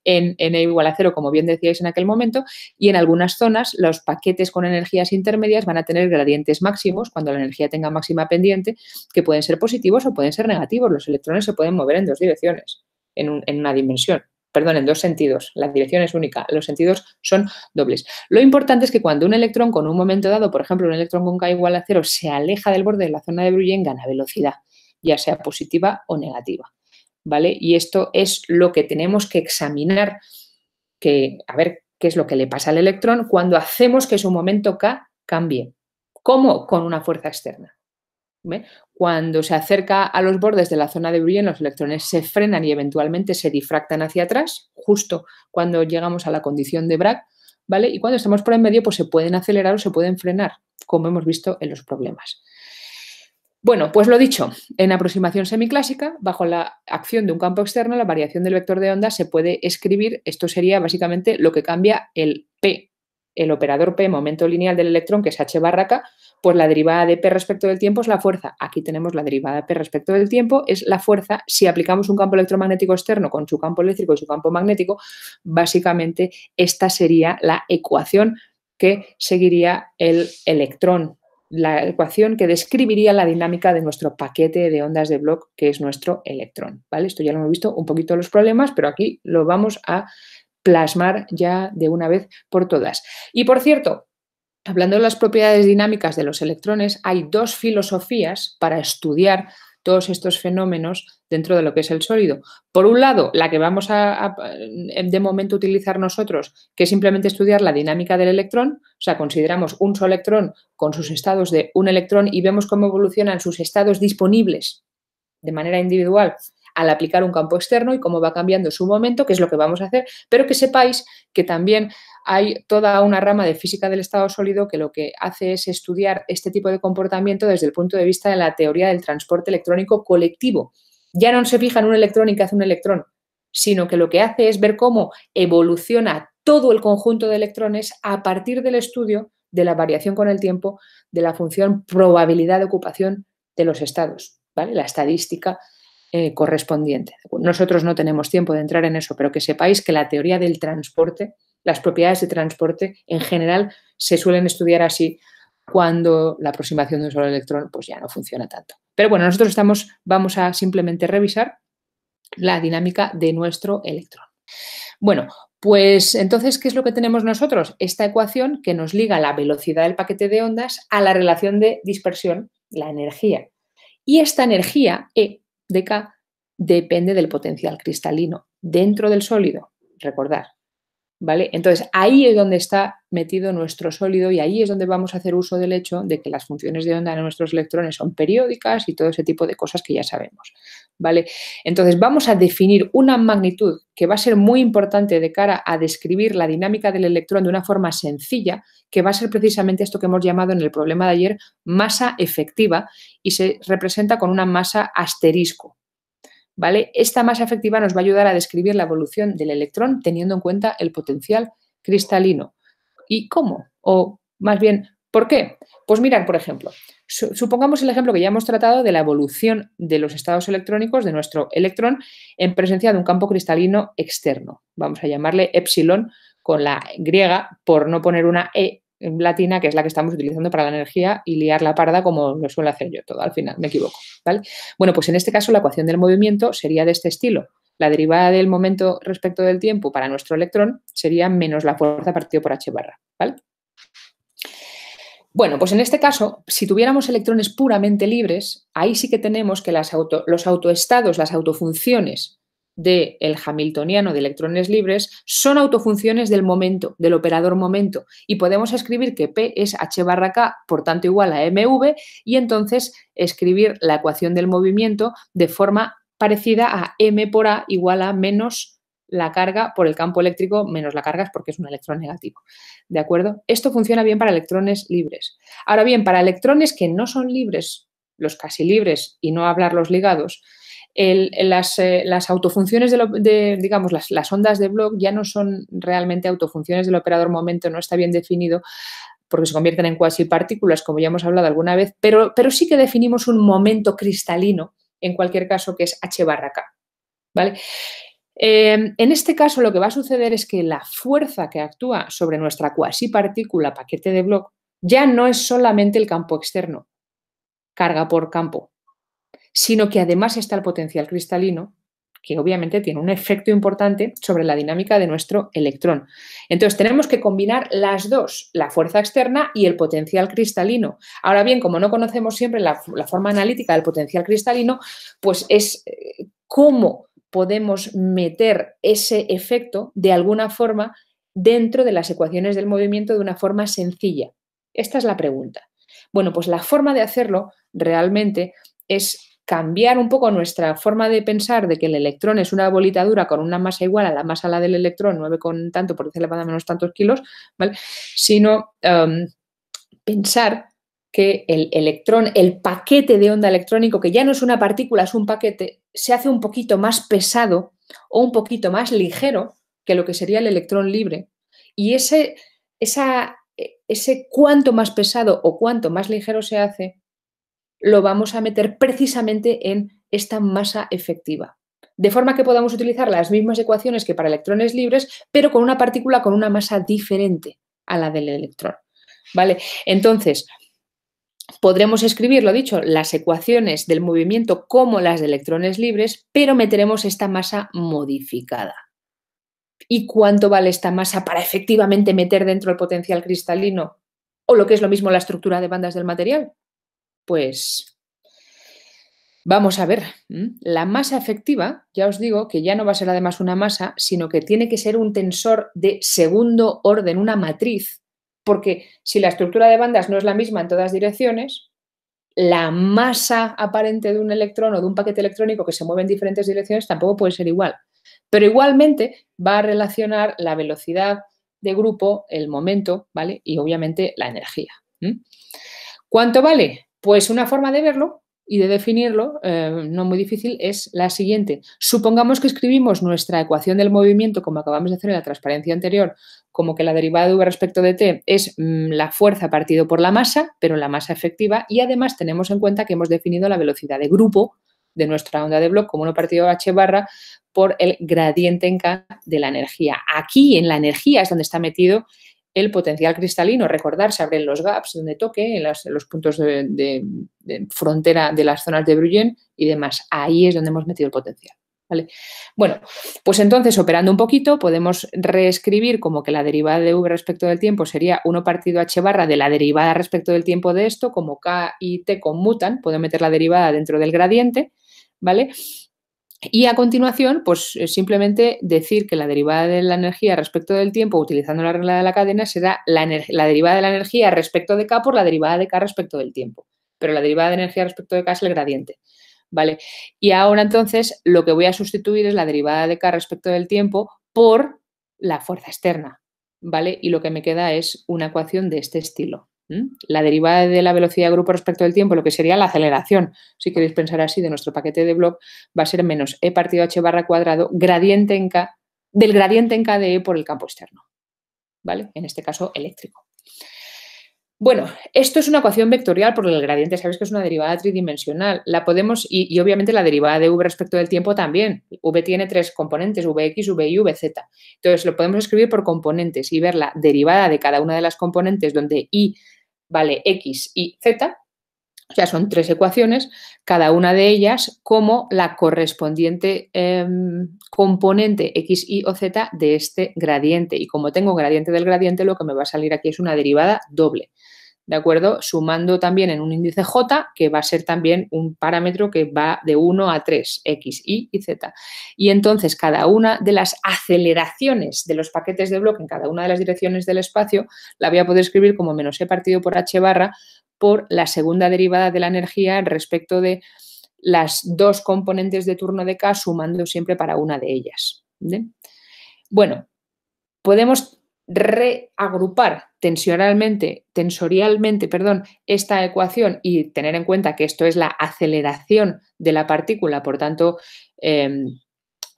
en E igual a cero, como bien decíais en aquel momento? Y en algunas zonas los paquetes con energías intermedias van a tener gradientes máximos cuando la energía tenga máxima pendiente, que pueden ser positivos o pueden ser negativos. Los electrones se pueden mover en 2 direcciones en una dimensión, perdón, en dos sentidos. La dirección es única, los sentidos son dobles. Lo importante es que cuando un electrón con un momento dado, por ejemplo, un electrón con K igual a 0, se aleja del borde de la zona de Brillouin, gana velocidad, ya sea positiva o negativa, ¿vale? Y esto es lo que tenemos que examinar, a ver qué es lo que le pasa al electrón cuando hacemos que su momento K cambie. ¿Cómo? Con una fuerza externa. ¿Ve? Cuando se acerca a los bordes de la zona de Brillouin, los electrones se frenan y eventualmente se difractan hacia atrás, justo cuando llegamos a la condición de Bragg, ¿vale? Y cuando estamos por en medio, pues se pueden acelerar o se pueden frenar, como hemos visto en los problemas. Bueno, pues lo dicho, en aproximación semiclásica, bajo la acción de un campo externo, la variación del vector de onda se puede escribir, esto sería básicamente lo que cambia el P, el operador P, momento lineal del electrón, que es h barra k, pues la derivada de P respecto del tiempo es la fuerza. Aquí tenemos la derivada de P respecto del tiempo, es la fuerza. Si aplicamos un campo electromagnético externo con su campo eléctrico y su campo magnético, básicamente esta sería la ecuación que seguiría el electrón, la ecuación que describiría la dinámica de nuestro paquete de ondas de Bloch, que es nuestro electrón, ¿vale? Esto ya lo hemos visto un poquito en los problemas, pero aquí lo vamos a plasmar ya de una vez por todas. Y por cierto, hablando de las propiedades dinámicas de los electrones, hay dos filosofías para estudiar todos estos fenómenos dentro de lo que es el sólido. Por un lado, la que vamos a de momento utilizar nosotros, que es simplemente estudiar la dinámica del electrón, o sea, consideramos un solo electrón con sus estados de un electrón y vemos cómo evolucionan sus estados disponibles de manera individual al aplicar un campo externo y cómo va cambiando su momento, que es lo que vamos a hacer, pero que sepáis que también hay toda una rama de física del estado sólido que lo que hace es estudiar este tipo de comportamiento desde el punto de vista de la teoría del transporte electrónico colectivo. Ya no se fija en un electrón y qué hace un electrón, sino que lo que hace es ver cómo evoluciona todo el conjunto de electrones a partir del estudio de la variación con el tiempo de la función probabilidad de ocupación de los estados, ¿vale? La estadística correspondiente. Nosotros no tenemos tiempo de entrar en eso, pero que sepáis que la teoría del transporte, las propiedades de transporte en general se suelen estudiar así cuando la aproximación de un solo electrón pues ya no funciona tanto. Pero bueno, nosotros vamos a simplemente revisar la dinámica de nuestro electrón. Bueno, pues entonces, ¿qué es lo que tenemos nosotros? Esta ecuación que nos liga la velocidad del paquete de ondas a la relación de dispersión, la energía. Y esta energía, E de K, depende del potencial cristalino dentro del sólido, recordad, ¿vale? Entonces, ahí es donde está metido nuestro sólido y ahí es donde vamos a hacer uso del hecho de que las funciones de onda de nuestros electrones son periódicas y todo ese tipo de cosas que ya sabemos, ¿vale? Entonces, vamos a definir una magnitud que va a ser muy importante de cara a describir la dinámica del electrón de una forma sencilla, que va a ser precisamente esto que hemos llamado en el problema de ayer masa efectiva y se representa con una masa asterisco, ¿vale? Esta masa efectiva nos va a ayudar a describir la evolución del electrón teniendo en cuenta el potencial cristalino. ¿Y cómo? O más bien, ¿por qué? Pues mirad, por ejemplo, supongamos el ejemplo que ya hemos tratado de la evolución de los estados electrónicos de nuestro electrón en presencia de un campo cristalino externo. Vamos a llamarle epsilon con la griega por no poner una E en latina, que es la que estamos utilizando para la energía, y liar la parda como lo suelo hacer yo todo. Al final me equivoco, ¿vale? Bueno, pues en este caso la ecuación del movimiento sería de este estilo. La derivada del momento respecto del tiempo para nuestro electrón sería menos la fuerza partido por h barra, ¿vale? Bueno, pues en este caso, si tuviéramos electrones puramente libres, ahí sí que tenemos que los autoestados, las autofunciones del hamiltoniano de electrones libres son autofunciones del momento, del operador momento, y podemos escribir que P es h barra k, por tanto igual a mv, y entonces escribir la ecuación del movimiento de forma parecida a m por a igual a menos la carga por el campo eléctrico menos la carga es porque es un electrón negativo. ¿De acuerdo? Esto funciona bien para electrones libres. Ahora bien, para electrones que no son libres, los casi libres y no hablar los ligados, las autofunciones digamos, las ondas de Bloch ya no son realmente autofunciones del operador momento, no está bien definido porque se convierten en cuasipartículas, como ya hemos hablado alguna vez, pero sí que definimos un momento cristalino, en cualquier caso, que es h barra k, ¿vale? En este caso, lo que va a suceder es que la fuerza que actúa sobre nuestra cuasipartícula paquete de Bloch ya no es solamente el campo externo, carga por campo, sino que además está el potencial cristalino, que obviamente tiene un efecto importante sobre la dinámica de nuestro electrón. Entonces, tenemos que combinar las dos, la fuerza externa y el potencial cristalino. Ahora bien, como no conocemos siempre la forma analítica del potencial cristalino, pues es cómo podemos meter ese efecto de alguna forma dentro de las ecuaciones del movimiento de una forma sencilla. Esta es la pregunta. Bueno, pues la forma de hacerlo realmente es cambiar un poco nuestra forma de pensar de que el electrón es una bolita dura con una masa igual a la masa del electrón, 9 con tanto por 10 elevado a menos tantos kilos, ¿vale? Sino pensar que el electrón, el paquete de onda electrónico, que ya no es una partícula, es un paquete, se hace un poquito más pesado o un poquito más ligero que lo que sería el electrón libre. Y ese cuánto más pesado o cuánto más ligero se hace, lo vamos a meter precisamente en esta masa efectiva. De forma que podamos utilizar las mismas ecuaciones que para electrones libres, pero con una partícula con una masa diferente a la del electrón. ¿Vale? Entonces, podremos escribir, lo dicho, las ecuaciones del movimiento como las de electrones libres, pero meteremos esta masa modificada. ¿Y cuánto vale esta masa para efectivamente meter dentro el potencial cristalino? O lo que es lo mismo la estructura de bandas del material. Pues vamos a ver, la masa efectiva, ya os digo que ya no va a ser además una masa, sino que tiene que ser un tensor de segundo orden, una matriz, porque si la estructura de bandas no es la misma en todas direcciones, la masa aparente de un electrón o de un paquete electrónico que se mueve en diferentes direcciones tampoco puede ser igual. Pero igualmente va a relacionar la velocidad de grupo, el momento, ¿vale? Y obviamente la energía. ¿Cuánto vale? Pues una forma de verlo y de definirlo, no muy difícil, es la siguiente. Supongamos que escribimos nuestra ecuación del movimiento, como acabamos de hacer en la transparencia anterior, como que la derivada de v respecto de t es la fuerza partido por la masa, pero la masa efectiva, y además tenemos en cuenta que hemos definido la velocidad de grupo de nuestra onda de Bloch como 1 partido h barra por el gradiente en K de la energía. Aquí en la energía es donde está metido el potencial cristalino. Recordar, se abren los gaps donde toque, en los puntos de frontera de las zonas de Brillouin y demás. Ahí es donde hemos metido el potencial. ¿Vale? Bueno, pues entonces, operando un poquito, podemos reescribir como que la derivada de v respecto del tiempo sería 1 partido h barra de la derivada respecto del tiempo de esto, como k y t conmutan, puedo meter la derivada dentro del gradiente, ¿vale? Y a continuación, pues simplemente decir que la derivada de la energía respecto del tiempo, utilizando la regla de la cadena, será la derivada de la energía respecto de K por la derivada de K respecto del tiempo. Pero la derivada de energía respecto de K es el gradiente. ¿Vale? Y ahora entonces lo que voy a sustituir es la derivada de K respecto del tiempo por la fuerza externa. ¿Vale? Y lo que me queda es una ecuación de este estilo. La derivada de la velocidad de grupo respecto del tiempo, lo que sería la aceleración, si queréis pensar así, de nuestro paquete de Bloch, va a ser menos e partido h barra cuadrado gradiente en K, del gradiente en K de E por el campo externo, ¿vale? En este caso, eléctrico. Bueno, esto es una ecuación vectorial porque el gradiente sabéis que es una derivada tridimensional. La podemos, y obviamente la derivada de v respecto del tiempo también. V tiene 3 componentes, Vx, Vy, Vz. Entonces lo podemos escribir por componentes y ver la derivada de cada una de las componentes donde y vale x y z. O sea, son 3 ecuaciones, cada una de ellas como la correspondiente componente x, y o z de este gradiente. Y como tengo gradiente del gradiente, lo que me va a salir aquí es una derivada doble. ¿De acuerdo? Sumando también en un índice j, que va a ser también un parámetro que va de 1 a 3, x, y z. Y entonces cada una de las aceleraciones de los paquetes de Bloch en cada una de las direcciones del espacio la voy a poder escribir como menos e partido por h barra por la segunda derivada de la energía respecto de las dos componentes de turno de K, sumando siempre para una de ellas. ¿Vale? Bueno, podemos reagrupar tensorialmente, esta ecuación y tener en cuenta que esto es la aceleración de la partícula, por tanto,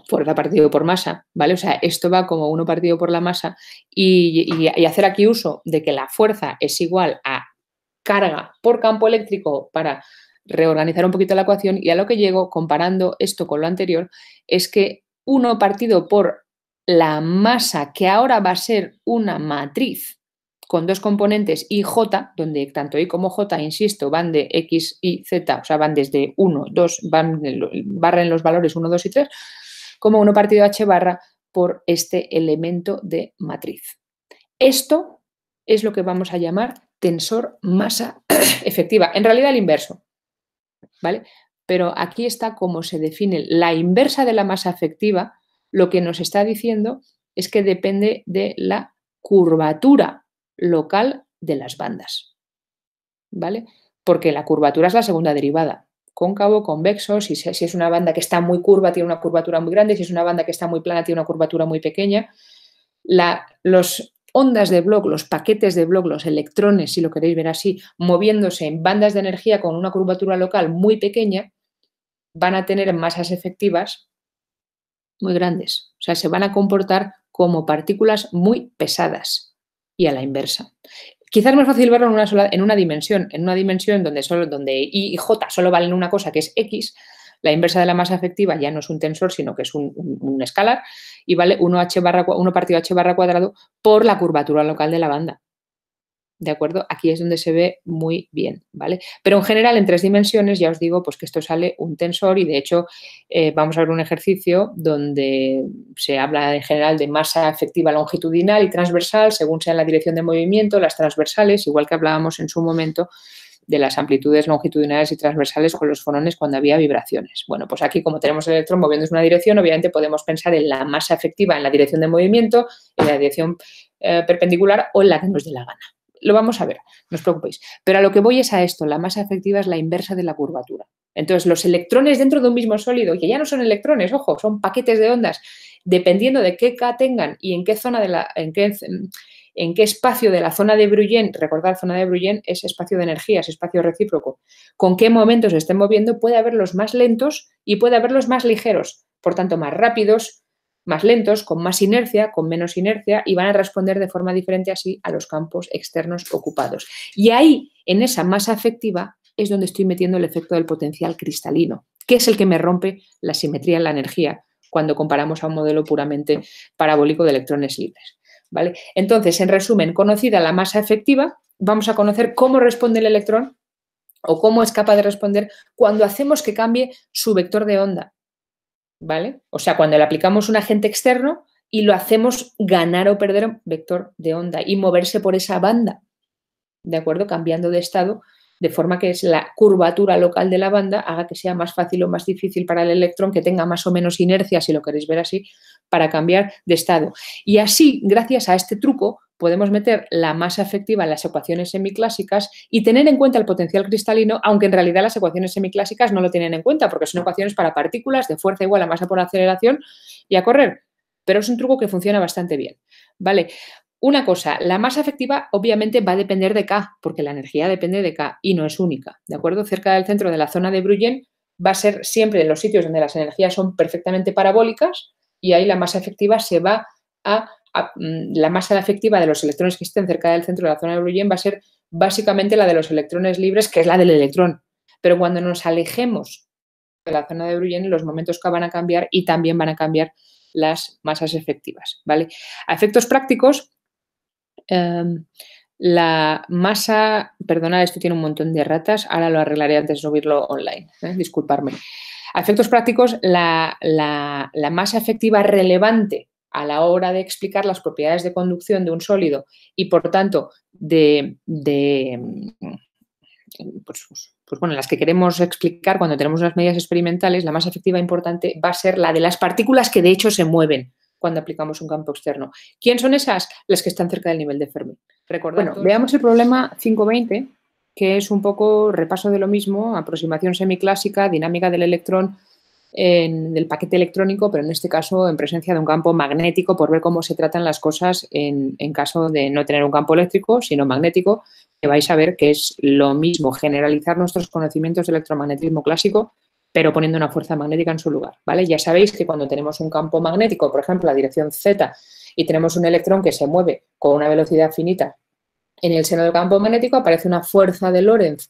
fuerza partido por masa, ¿vale? O sea, esto va como 1 partido por la masa y hacer aquí uso de que la fuerza es igual a carga por campo eléctrico para reorganizar un poquito la ecuación, y a lo que llego, comparando esto con lo anterior, es que 1 partido por la masa, que ahora va a ser una matriz con 2 componentes y j, donde tanto y como j, insisto, van de x y z, o sea, van desde 1, 2, barren los valores 1, 2 y 3, como 1 partido h barra por este elemento de matriz. Esto es lo que vamos a llamar tensor masa efectiva. En realidad el inverso, ¿vale? Pero aquí está cómo se define la inversa de la masa efectiva. Lo que nos está diciendo es que depende de la curvatura local de las bandas, ¿vale? Porque la curvatura es la segunda derivada. Cóncavo, convexo, si es una banda que está muy curva, tiene una curvatura muy grande, si es una banda que está muy plana, tiene una curvatura muy pequeña. Los ondas de Bloch, los paquetes de Bloch, los electrones, si lo queréis ver así, moviéndose en bandas de energía con una curvatura local muy pequeña, van a tener masas efectivas muy grandes. O sea, se van a comportar como partículas muy pesadas y a la inversa. Quizás es más fácil verlo en una dimensión donde I y J solo valen una cosa, que es X. La inversa de la masa efectiva ya no es un tensor, sino que es un escalar y vale 1 partido h barra cuadrado por la curvatura local de la banda. ¿De acuerdo? Aquí es donde se ve muy bien, ¿vale? Pero en general, en 3 dimensiones, ya os digo, pues que esto sale un tensor y, de hecho, vamos a ver un ejercicio donde se habla en general de masa efectiva longitudinal y transversal, según sea la dirección de movimiento, las transversales, igual que hablábamos en su momento de las amplitudes longitudinales y transversales con los fonones cuando había vibraciones. Bueno, pues aquí, como tenemos el electrón moviéndose en una dirección, obviamente podemos pensar en la masa efectiva en la dirección de movimiento, en la dirección perpendicular o en la que nos dé la gana. Lo vamos a ver, no os preocupéis. Pero a lo que voy es a esto, la masa efectiva es la inversa de la curvatura. Entonces, los electrones dentro de un mismo sólido, que ya no son electrones, ojo, son paquetes de ondas, dependiendo de qué K tengan y en qué zona en qué espacio de la zona de Brillouin, recordad, zona de Brillouin es espacio de energía, es espacio recíproco, con qué momentos se estén moviendo, puede haberlos más lentos y puede haberlos más ligeros, por tanto, más rápidos, más lentos, con más inercia, con menos inercia, y van a responder de forma diferente así a los campos externos ocupados. Y ahí, en esa masa efectiva, es donde estoy metiendo el efecto del potencial cristalino, que es el que me rompe la simetría en la energía cuando comparamos a un modelo puramente parabólico de electrones libres, ¿vale? Entonces, en resumen, conocida la masa efectiva, vamos a conocer cómo responde el electrón o cómo es capaz de responder cuando hacemos que cambie su vector de onda, ¿vale? O sea, cuando le aplicamos un agente externo y lo hacemos ganar o perder un vector de onda y moverse por esa banda, ¿de acuerdo? Cambiando de estado, de forma que la curvatura local de la banda haga que sea más fácil o más difícil para el electrón, que tenga más o menos inercia, si lo queréis ver así, para cambiar de estado. Y así, gracias a este truco, podemos meter la masa efectiva en las ecuaciones semiclásicas y tener en cuenta el potencial cristalino, aunque en realidad las ecuaciones semiclásicas no lo tienen en cuenta, porque son ecuaciones para partículas de fuerza igual a masa por aceleración y a correr. Pero es un truco que funciona bastante bien, ¿vale? Una cosa, la masa efectiva obviamente va a depender de K, porque la energía depende de K y no es única, ¿de acuerdo? Cerca del centro de la zona de Brillouin va a ser siempre en los sitios donde las energías son perfectamente parabólicas y ahí la masa efectiva se va la masa efectiva de los electrones que estén cerca del centro de la zona de Brillouin va a ser básicamente la de los electrones libres, que es la del electrón. Pero cuando nos alejemos de la zona de Brillouin, los momentos K van a cambiar y también van a cambiar las masas efectivas, ¿vale? A efectos prácticos, la masa, perdonad, esto tiene un montón de ratas, ahora lo arreglaré antes de subirlo online, disculparme. A efectos prácticos, la masa efectiva relevante a la hora de explicar las propiedades de conducción de un sólido y, por tanto, pues bueno, las que queremos explicar cuando tenemos unas medidas experimentales, la masa efectiva importante va a ser la de las partículas que de hecho se mueven cuando aplicamos un campo externo. ¿Quién son esas? Las que están cerca del nivel de Fermi. Bueno, veamos el problema 520, que es un poco repaso de lo mismo, aproximación semiclásica, dinámica del electrón del paquete electrónico, pero en este caso en presencia de un campo magnético, por ver cómo se tratan las cosas en caso de no tener un campo eléctrico, sino magnético, que vais a ver que es lo mismo generalizar nuestros conocimientos de electromagnetismo clásico, pero poniendo una fuerza magnética en su lugar, ¿vale? Ya sabéis que cuando tenemos un campo magnético, por ejemplo, la dirección Z, y tenemos un electrón que se mueve con una velocidad finita en el seno del campo magnético, aparece una fuerza de Lorentz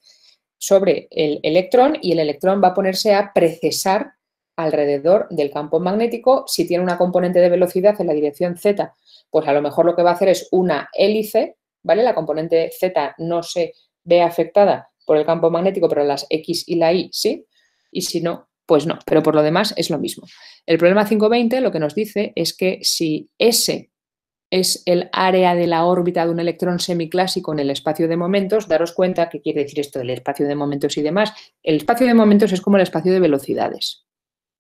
sobre el electrón y el electrón va a ponerse a precesar alrededor del campo magnético. Si tiene una componente de velocidad en la dirección Z, pues a lo mejor lo que va a hacer es una hélice, ¿vale? La componente Z no se ve afectada por el campo magnético, pero las X y la Y sí, y si no, Pues no, pero por lo demás es lo mismo. El problema 520 lo que nos dice es que si S es el área de la órbita de un electrón semiclásico en el espacio de momentos, daros cuenta qué quiere decir esto del espacio de momentos y demás. El espacio de momentos es como el espacio de velocidades,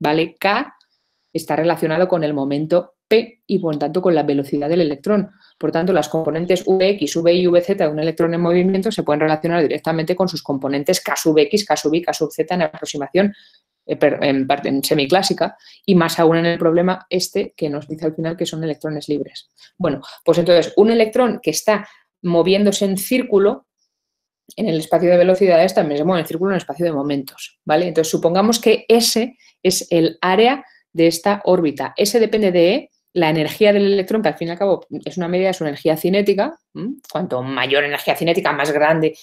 ¿vale? K está relacionado con el momento P y por tanto con la velocidad del electrón. Por tanto, las componentes Vx, Vy y Vz de un electrón en movimiento se pueden relacionar directamente con sus componentes K sub X, K sub Y, K sub Z en aproximación en semiclásica, y más aún en el problema este que nos dice al final que son electrones libres. Bueno, pues entonces un electrón que está moviéndose en círculo en el espacio de velocidades también se mueve en círculo en el espacio de momentos, ¿vale? Entonces supongamos que S es el área de esta órbita. S depende de E, la energía del electrón, que al fin y al cabo es una medida de su energía cinética. Cuanto mayor energía cinética, más grande,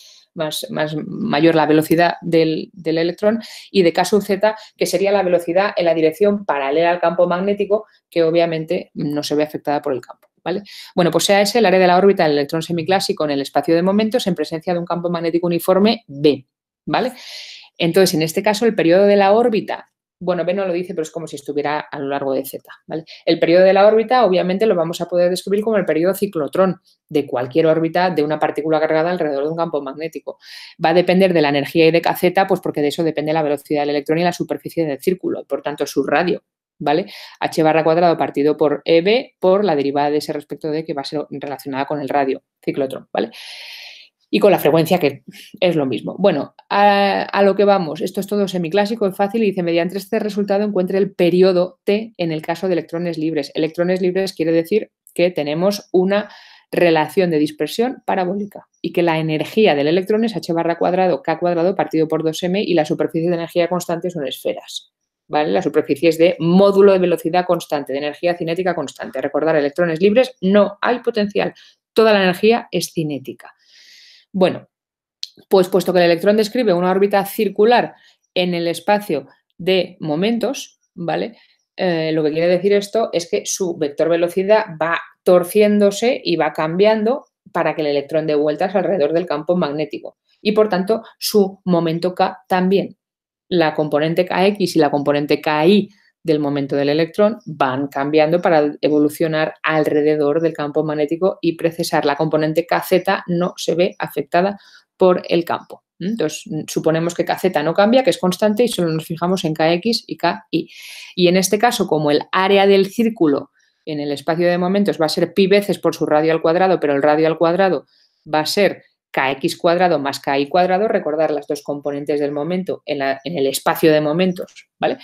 mayor la velocidad del electrón, y de K sub Z, que sería la velocidad en la dirección paralela al campo magnético, que obviamente no se ve afectada por el campo, ¿vale? Bueno, pues sea ese el área de la órbita del electrón semiclásico en el espacio de momentos en presencia de un campo magnético uniforme B, ¿vale? Entonces, en este caso, el periodo de la órbita, bueno, B no lo dice, pero es como si estuviera a lo largo de Z, ¿vale? El periodo de la órbita, obviamente, lo vamos a poder describir como el periodo ciclotrón de cualquier órbita de una partícula cargada alrededor de un campo magnético. Va a depender de la energía y de kz, pues porque de eso depende la velocidad del electrón y la superficie del círculo, por tanto, su radio, ¿vale? H barra cuadrado partido por EB por la derivada de ese respecto de que va a ser relacionada con el radio ciclotrón, ¿vale? Y con la frecuencia, que es lo mismo. Bueno, a lo que vamos. Esto es todo semiclásico, es fácil, y dice, mediante este resultado encuentre el periodo T en el caso de electrones libres. Electrones libres quiere decir que tenemos una relación de dispersión parabólica y que la energía del electrón es h barra cuadrado k cuadrado partido por 2m y la superficie de energía constante son esferas, ¿vale? La superficie es de módulo de velocidad constante, de energía cinética constante. Recordar, electrones libres no hay potencial, toda la energía es cinética. Bueno, pues puesto que el electrón describe una órbita circular en el espacio de momentos, ¿vale? Lo que quiere decir esto es que su vector velocidad va torciéndose y va cambiando para que el electrón dé vueltas alrededor del campo magnético. Y por tanto, su momento K también. La componente Kx y la componente Ki del momento del electrón van cambiando para evolucionar alrededor del campo magnético y precesar. La componente Kz no se ve afectada por el campo. Entonces, suponemos que Kz no cambia, que es constante, y solo nos fijamos en Kx y Ki. Y en este caso, como el área del círculo en el espacio de momentos va a ser pi veces por su radio al cuadrado, pero el radio al cuadrado va a ser Kx cuadrado más Ki cuadrado, recordar las dos componentes del momento en el espacio de momentos, ¿vale?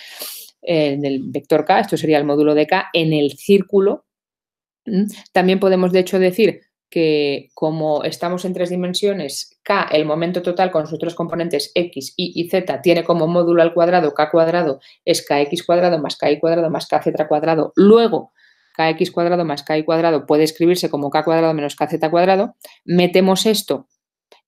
En el vector K, esto sería el módulo de K, en el círculo. También podemos, de hecho, decir que como estamos en tres dimensiones, K, el momento total con sus tres componentes X, Y y Z, tiene como módulo al cuadrado K cuadrado, es Kx cuadrado más Ki cuadrado más Kz cuadrado. Luego, Kx cuadrado más Ki cuadrado puede escribirse como K cuadrado menos Kz cuadrado. Metemos esto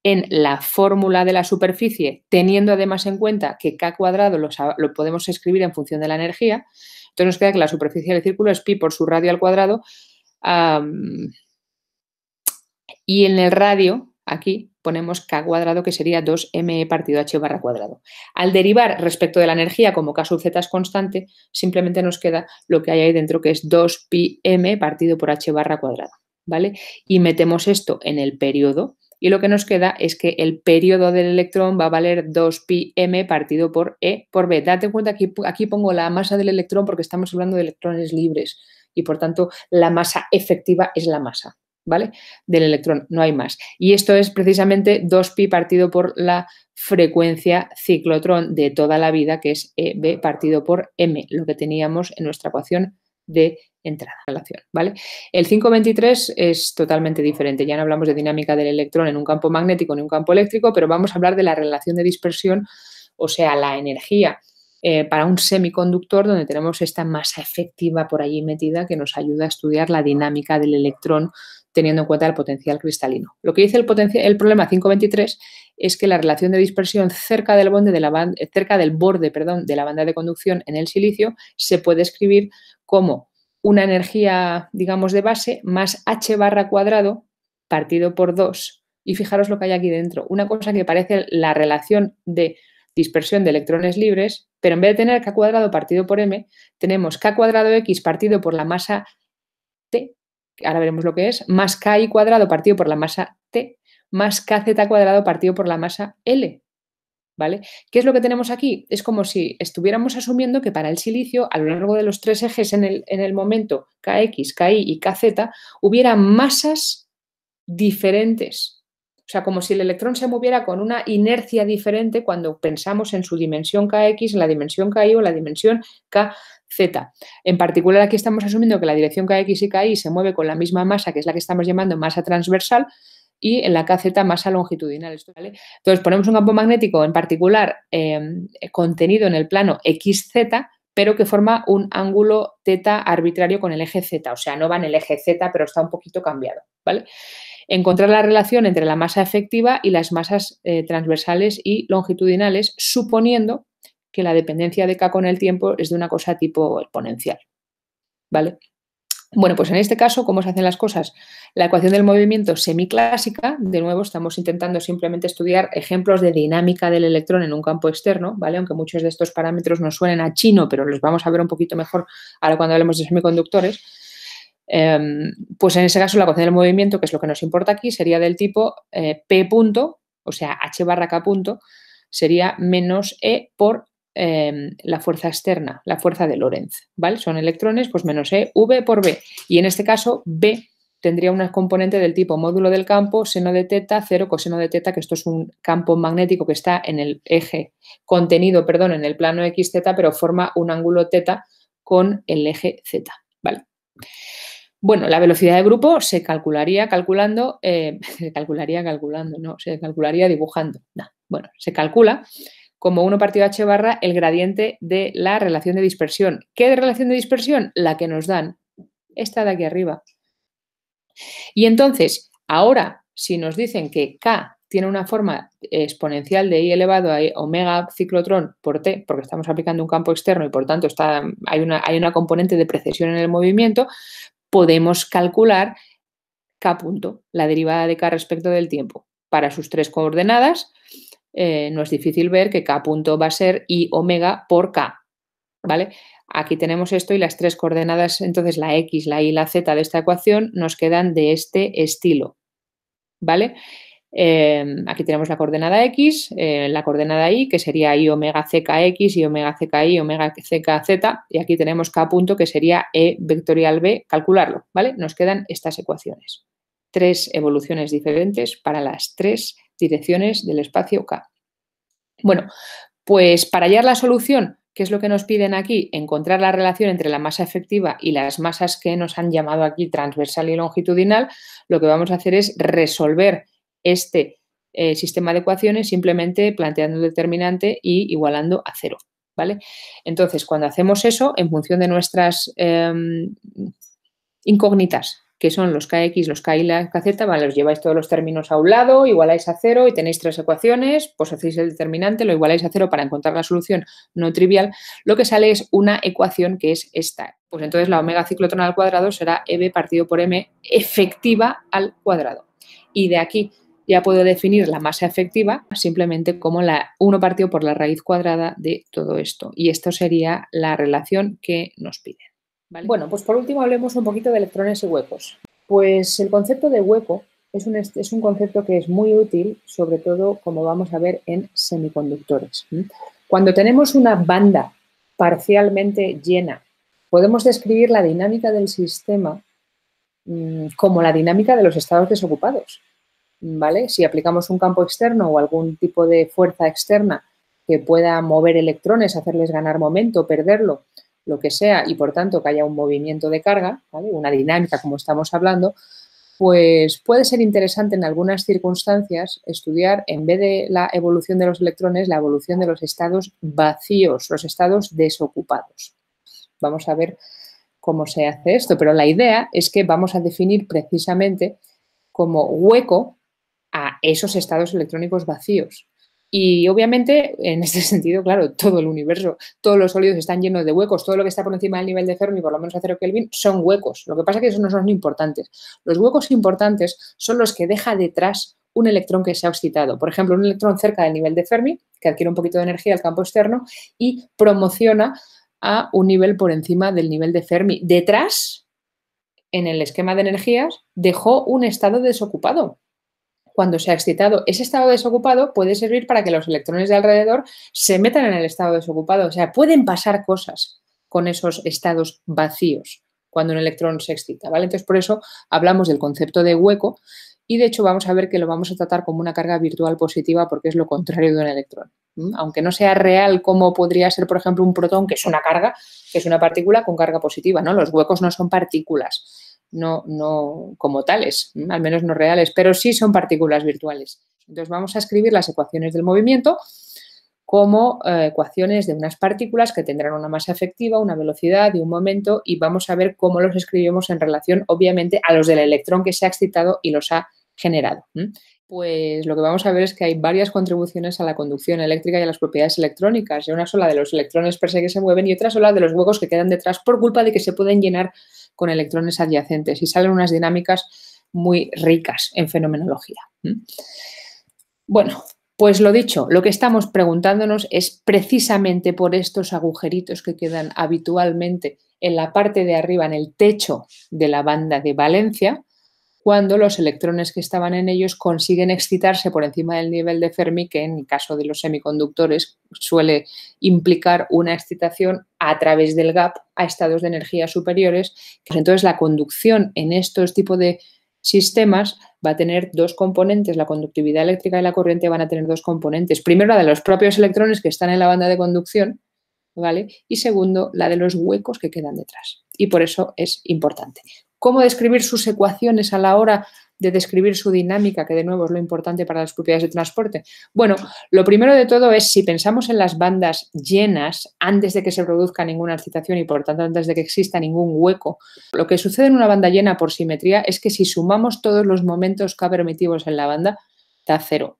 en la fórmula de la superficie, teniendo además en cuenta que K cuadrado lo podemos escribir en función de la energía. Entonces nos queda que la superficie del círculo es pi por su radio al cuadrado. Y en el radio, aquí ponemos K cuadrado, que sería 2me partido h barra cuadrado. Al derivar respecto de la energía, como K sub z es constante, simplemente nos queda lo que hay ahí dentro, que es 2πm partido por h barra cuadrado, ¿vale? Y metemos esto en el periodo, y lo que nos queda es que el periodo del electrón va a valer 2πm partido por E por B. Date cuenta que aquí pongo la masa del electrón porque estamos hablando de electrones libres y por tanto la masa efectiva es la masa, ¿vale? Del electrón, no hay más. Y esto es precisamente 2pi partido por la frecuencia ciclotrón de toda la vida, que es EB partido por M, lo que teníamos en nuestra ecuación de entrada, relación, ¿vale? El 523 es totalmente diferente. Ya no hablamos de dinámica del electrón en un campo magnético ni un campo eléctrico, pero vamos a hablar de la relación de dispersión, o sea, la energía para un semiconductor, donde tenemos esta masa efectiva por allí metida que nos ayuda a estudiar la dinámica del electrón teniendo en cuenta el potencial cristalino. Lo que dice el problema 523 es que la relación de dispersión cerca del borde de la banda de conducción en el silicio se puede escribir como una energía, digamos, de base más h barra cuadrado partido por 2. Y fijaros lo que hay aquí dentro. Una cosa que parece la relación de dispersión de electrones libres, pero en vez de tener K cuadrado partido por M, tenemos K cuadrado X partido por la masa T, ahora veremos lo que es, más KI cuadrado partido por la masa T, más KZ cuadrado partido por la masa L. ¿Vale? ¿Qué es lo que tenemos aquí? Es como si estuviéramos asumiendo que para el silicio, a lo largo de los tres ejes en el momento Kx, Ki y Kz, hubiera masas diferentes. O sea, como si el electrón se moviera con una inercia diferente cuando pensamos en su dimensión Kx, en la dimensión Ki o la dimensión Kz. En particular, aquí estamos asumiendo que la dirección Kx y Ki se mueve con la misma masa, que es la que estamos llamando masa transversal, y en la KZ masa longitudinal. ¿Vale? Entonces, ponemos un campo magnético en particular contenido en el plano XZ, pero que forma un ángulo θ arbitrario con el eje Z. O sea, no va en el eje Z, pero está un poquito cambiado. ¿Vale? Encontrar la relación entre la masa efectiva y las masas transversales y longitudinales, suponiendo que la dependencia de K con el tiempo es de una cosa tipo exponencial. ¿Vale? Bueno, pues en este caso, ¿cómo se hacen las cosas? La ecuación del movimiento semiclásica, de nuevo estamos intentando simplemente estudiar ejemplos de dinámica del electrón en un campo externo, ¿vale? Aunque muchos de estos parámetros nos suenen a chino, pero los vamos a ver un poquito mejor ahora cuando hablemos de semiconductores. Pues en ese caso la ecuación del movimiento, que es lo que nos importa aquí, sería del tipo P punto, o sea, H barra K punto, sería menos E por la fuerza externa, la fuerza de Lorentz, ¿vale? Son electrones, pues menos E, V por B. Y en este caso, B tendría una componente del tipo módulo del campo, seno de teta, 0 coseno de teta, que esto es un campo magnético que está en el eje, contenido, perdón, en el plano XZ, pero forma un ángulo teta con el eje Z, ¿vale? Bueno, la velocidad de grupo se calcularía calculando, se calcularía dibujando. No, bueno, se calcula como 1 partido h barra el gradiente de la relación de dispersión. ¿Qué relación de dispersión? La que nos dan, esta de aquí arriba. Y entonces, ahora, si nos dicen que K tiene una forma exponencial de I elevado a omega ciclotrón por T, porque estamos aplicando un campo externo y por tanto hay una componente de precesión en el movimiento, podemos calcular K punto, la derivada de K respecto del tiempo. Para sus tres coordenadas, no es difícil ver que K punto va a ser I omega por K, ¿vale? Aquí tenemos esto y las tres coordenadas, entonces la X, la Y y la Z de esta ecuación nos quedan de este estilo, ¿vale? Aquí tenemos la coordenada X, la coordenada Y, que sería I omega CKX, Y omega CKI, omega CKZ, y aquí tenemos K punto, que sería E vectorial B, calcularlo, ¿vale? Nos quedan estas ecuaciones. Tres evoluciones diferentes para las tres direcciones del espacio K. Bueno, pues para hallar la solución, ¿qué es lo que nos piden aquí? Encontrar la relación entre la masa efectiva y las masas que nos han llamado aquí transversal y longitudinal. Lo que vamos a hacer es resolver este sistema de ecuaciones simplemente planteando un determinante y igualando a 0, ¿vale? Entonces, cuando hacemos eso, en función de nuestras incógnitas, que son los Kx, los Ky y la Kz, vale, os lleváis todos los términos a un lado, igualáis a 0 y tenéis tres ecuaciones, pues hacéis el determinante, lo igualáis a 0 para encontrar la solución no trivial, lo que sale es una ecuación que es esta. Pues entonces la omega ciclotrón al cuadrado será EB partido por M efectiva al cuadrado. Y de aquí ya puedo definir la masa efectiva simplemente como la 1 partido por la raíz cuadrada de todo esto. Y esto sería la relación que nos piden. ¿Vale? Bueno, pues por último hablemos un poquito de electrones y huecos. Pues el concepto de hueco es un concepto que es muy útil, sobre todo como vamos a ver en semiconductores. Cuando tenemos una banda parcialmente llena, podemos describir la dinámica del sistema como la dinámica de los estados desocupados, ¿vale? Si aplicamos un campo externo o algún tipo de fuerza externa que pueda mover electrones, hacerles ganar momento, perderlo, lo que sea, y por tanto que haya un movimiento de carga, ¿vale? Una dinámica como estamos hablando, pues puede ser interesante en algunas circunstancias estudiar, en vez de la evolución de los electrones, la evolución de los estados vacíos, los estados desocupados. Vamos a ver cómo se hace esto, pero la idea es que vamos a definir precisamente como hueco a esos estados electrónicos vacíos. Y obviamente, en este sentido, claro, todo el universo, todos los sólidos están llenos de huecos, todo lo que está por encima del nivel de Fermi, por lo menos a 0 Kelvin, son huecos. Lo que pasa es que esos no son importantes. Los huecos importantes son los que deja detrás un electrón que se ha excitado. Por ejemplo, un electrón cerca del nivel de Fermi, que adquiere un poquito de energía al campo externo y promociona a un nivel por encima del nivel de Fermi. Detrás, en el esquema de energías, dejó un estado desocupado. Cuando se ha excitado, ese estado desocupado puede servir para que los electrones de alrededor se metan en el estado desocupado. O sea, pueden pasar cosas con esos estados vacíos cuando un electrón se excita, ¿vale? Entonces, por eso hablamos del concepto de hueco y, de hecho, vamos a ver que lo vamos a tratar como una carga virtual positiva porque es lo contrario de un electrón. Aunque no sea real como podría ser, por ejemplo, un protón, que es una carga, que es una partícula con carga positiva, ¿no? Los huecos no son partículas. No como tales, al menos no reales, pero sí son partículas virtuales. Entonces vamos a escribir las ecuaciones del movimiento como ecuaciones de unas partículas que tendrán una masa efectiva, una velocidad y un momento, y vamos a ver cómo los escribimos en relación, obviamente, a los del electrón que se ha excitado y los ha generado. Pues lo que vamos a ver es que hay varias contribuciones a la conducción eléctrica y a las propiedades electrónicas. Una sola de los electrones per se que se mueven y otra sola de los huecos que quedan detrás por culpa de que se pueden llenar con electrones adyacentes y salen unas dinámicas muy ricas en fenomenología. Bueno, pues lo dicho, lo que estamos preguntándonos es precisamente por estos agujeritos que quedan habitualmente en la parte de arriba, en el techo de la banda de valencia, cuando los electrones que estaban en ellos consiguen excitarse por encima del nivel de Fermi, que en el caso de los semiconductores suele implicar una excitación a través del gap a estados de energía superiores. Entonces, la conducción en estos tipos de sistemas va a tener dos componentes. La conductividad eléctrica y la corriente van a tener dos componentes. Primero, la de los propios electrones que están en la banda de conducción, ¿vale? Y segundo, la de los huecos que quedan detrás. Y por eso es importante. ¿Cómo describir sus ecuaciones a la hora de describir su dinámica, que de nuevo es lo importante para las propiedades de transporte? Bueno, lo primero de todo es, si pensamos en las bandas llenas, antes de que se produzca ninguna excitación y por tanto antes de que exista ningún hueco, lo que sucede en una banda llena por simetría es que si sumamos todos los momentos K permitivos en la banda, da cero.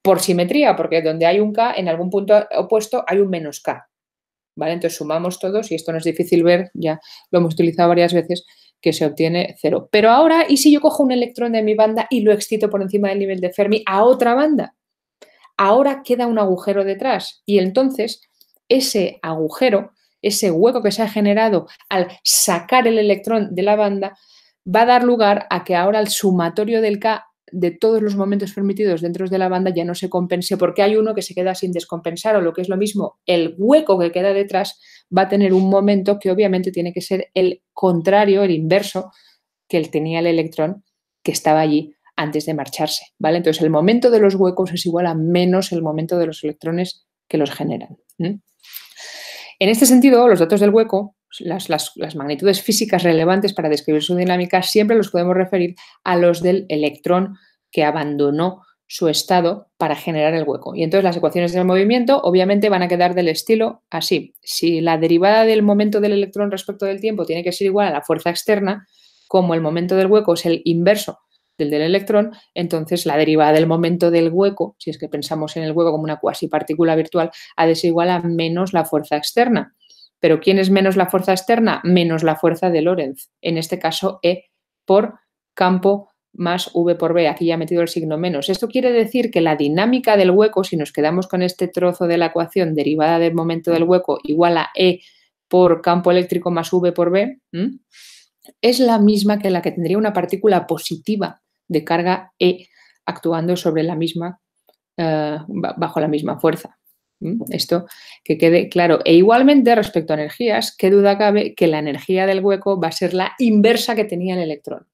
Por simetría, porque donde hay un K, en algún punto opuesto hay un menos K. ¿Vale? Entonces sumamos todos y esto no es difícil ver, ya lo hemos utilizado varias veces, que se obtiene cero. Pero ahora, ¿y si yo cojo un electrón de mi banda y lo excito por encima del nivel de Fermi a otra banda? Ahora queda un agujero detrás y entonces ese agujero, ese hueco que se ha generado al sacar el electrón de la banda, va a dar lugar a que ahora el sumatorio del K de todos los momentos permitidos dentro de la banda ya no se compense porque hay uno que se queda sin descompensar, o lo que es lo mismo, el hueco que queda detrás va a tener un momento que obviamente tiene que ser el contrario, el inverso, que él tenía el electrón que estaba allí antes de marcharse, ¿vale? Entonces el momento de los huecos es igual a menos el momento de los electrones que los generan. En este sentido, los datos del hueco, las magnitudes físicas relevantes para describir su dinámica, siempre los podemos referir a los del electrón que abandonó su estado para generar el hueco. Y entonces las ecuaciones del movimiento obviamente van a quedar del estilo así. Si la derivada del momento del electrón respecto del tiempo tiene que ser igual a la fuerza externa, como el momento del hueco es el inverso del electrón, entonces la derivada del momento del hueco, si es que pensamos en el hueco como una cuasipartícula virtual, ha de ser igual a menos la fuerza externa. ¿Pero quién es menos la fuerza externa? Menos la fuerza de Lorentz. En este caso, E por campo más V por B. Aquí ya he metido el signo menos. Esto quiere decir que la dinámica del hueco, si nos quedamos con este trozo de la ecuación derivada del momento del hueco igual a E por campo eléctrico más V por B, es la misma que la que tendría una partícula positiva de carga E actuando sobre la misma, bajo la misma fuerza. Esto que quede claro. E igualmente, respecto a energías, qué duda cabe que la energía del hueco va a ser la inversa que tenía el electrón,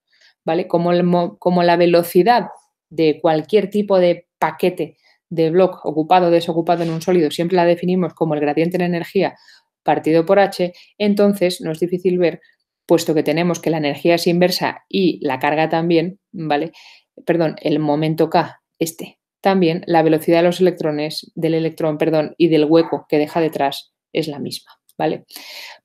¿vale? Como la velocidad de cualquier tipo de paquete de bloque ocupado o desocupado en un sólido siempre la definimos como el gradiente en energía partido por h, entonces no es difícil ver, puesto que tenemos que la energía es inversa y la carga también, ¿vale? Perdón, el momento K, también la velocidad de los electrones, del electrón, perdón, y del hueco que deja detrás es la misma, ¿vale?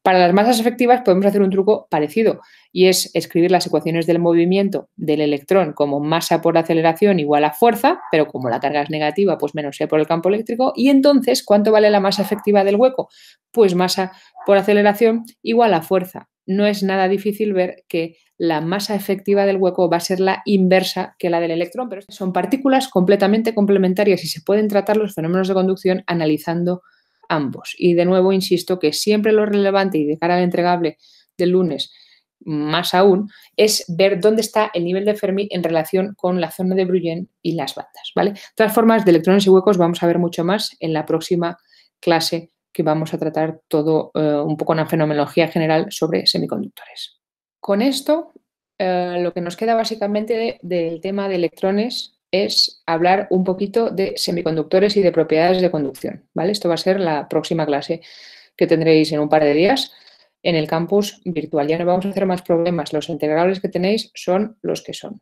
Para las masas efectivas podemos hacer un truco parecido y es escribir las ecuaciones del movimiento del electrón como masa por aceleración igual a fuerza, pero como la carga es negativa, pues menos E por el campo eléctrico. Y entonces, ¿cuánto vale la masa efectiva del hueco? Pues masa por aceleración igual a fuerza. no es nada difícil ver que la masa efectiva del hueco va a ser la inversa que la del electrón, pero son partículas completamente complementarias y se pueden tratar los fenómenos de conducción analizando ambos. Y de nuevo, insisto que siempre lo relevante y de cara al entregable del lunes, más aún, es ver dónde está el nivel de Fermi en relación con la zona de Brouillén y las bandas, ¿vale? De todas formas, de electrones y huecos vamos a ver mucho más en la próxima clase que vamos a tratar todo un poco una fenomenología general sobre semiconductores. Con esto, lo que nos queda básicamente del tema de electrones es hablar un poquito de semiconductores y de propiedades de conducción, ¿vale? Esto va a ser la próxima clase que tendréis en un par de días en el campus virtual. Ya no vamos a hacer más problemas. Los integrables que tenéis son los que son.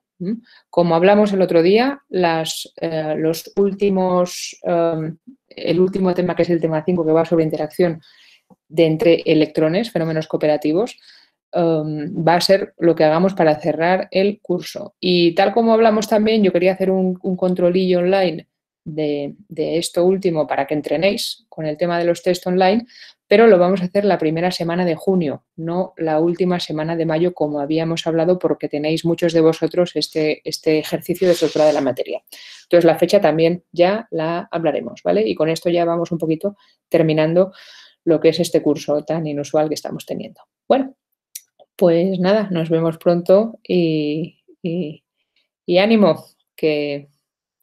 Como hablamos el otro día, los últimos, el último tema, que es el tema 5, que va sobre interacción de entre electrones, fenómenos cooperativos, va a ser lo que hagamos para cerrar el curso. Y tal como hablamos también, yo quería hacer un controlillo online de esto último para que entrenéis con el tema de los test online, pero lo vamos a hacer la primera semana de junio, no la última semana de mayo, como habíamos hablado, porque tenéis muchos de vosotros este ejercicio de estructura de la materia. Entonces, la fecha también ya la hablaremos, ¿vale? Y con esto ya vamos un poquito terminando lo que es este curso tan inusual que estamos teniendo. Bueno, pues nada, nos vemos pronto y ánimo, que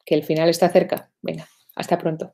el final está cerca. Venga, hasta pronto.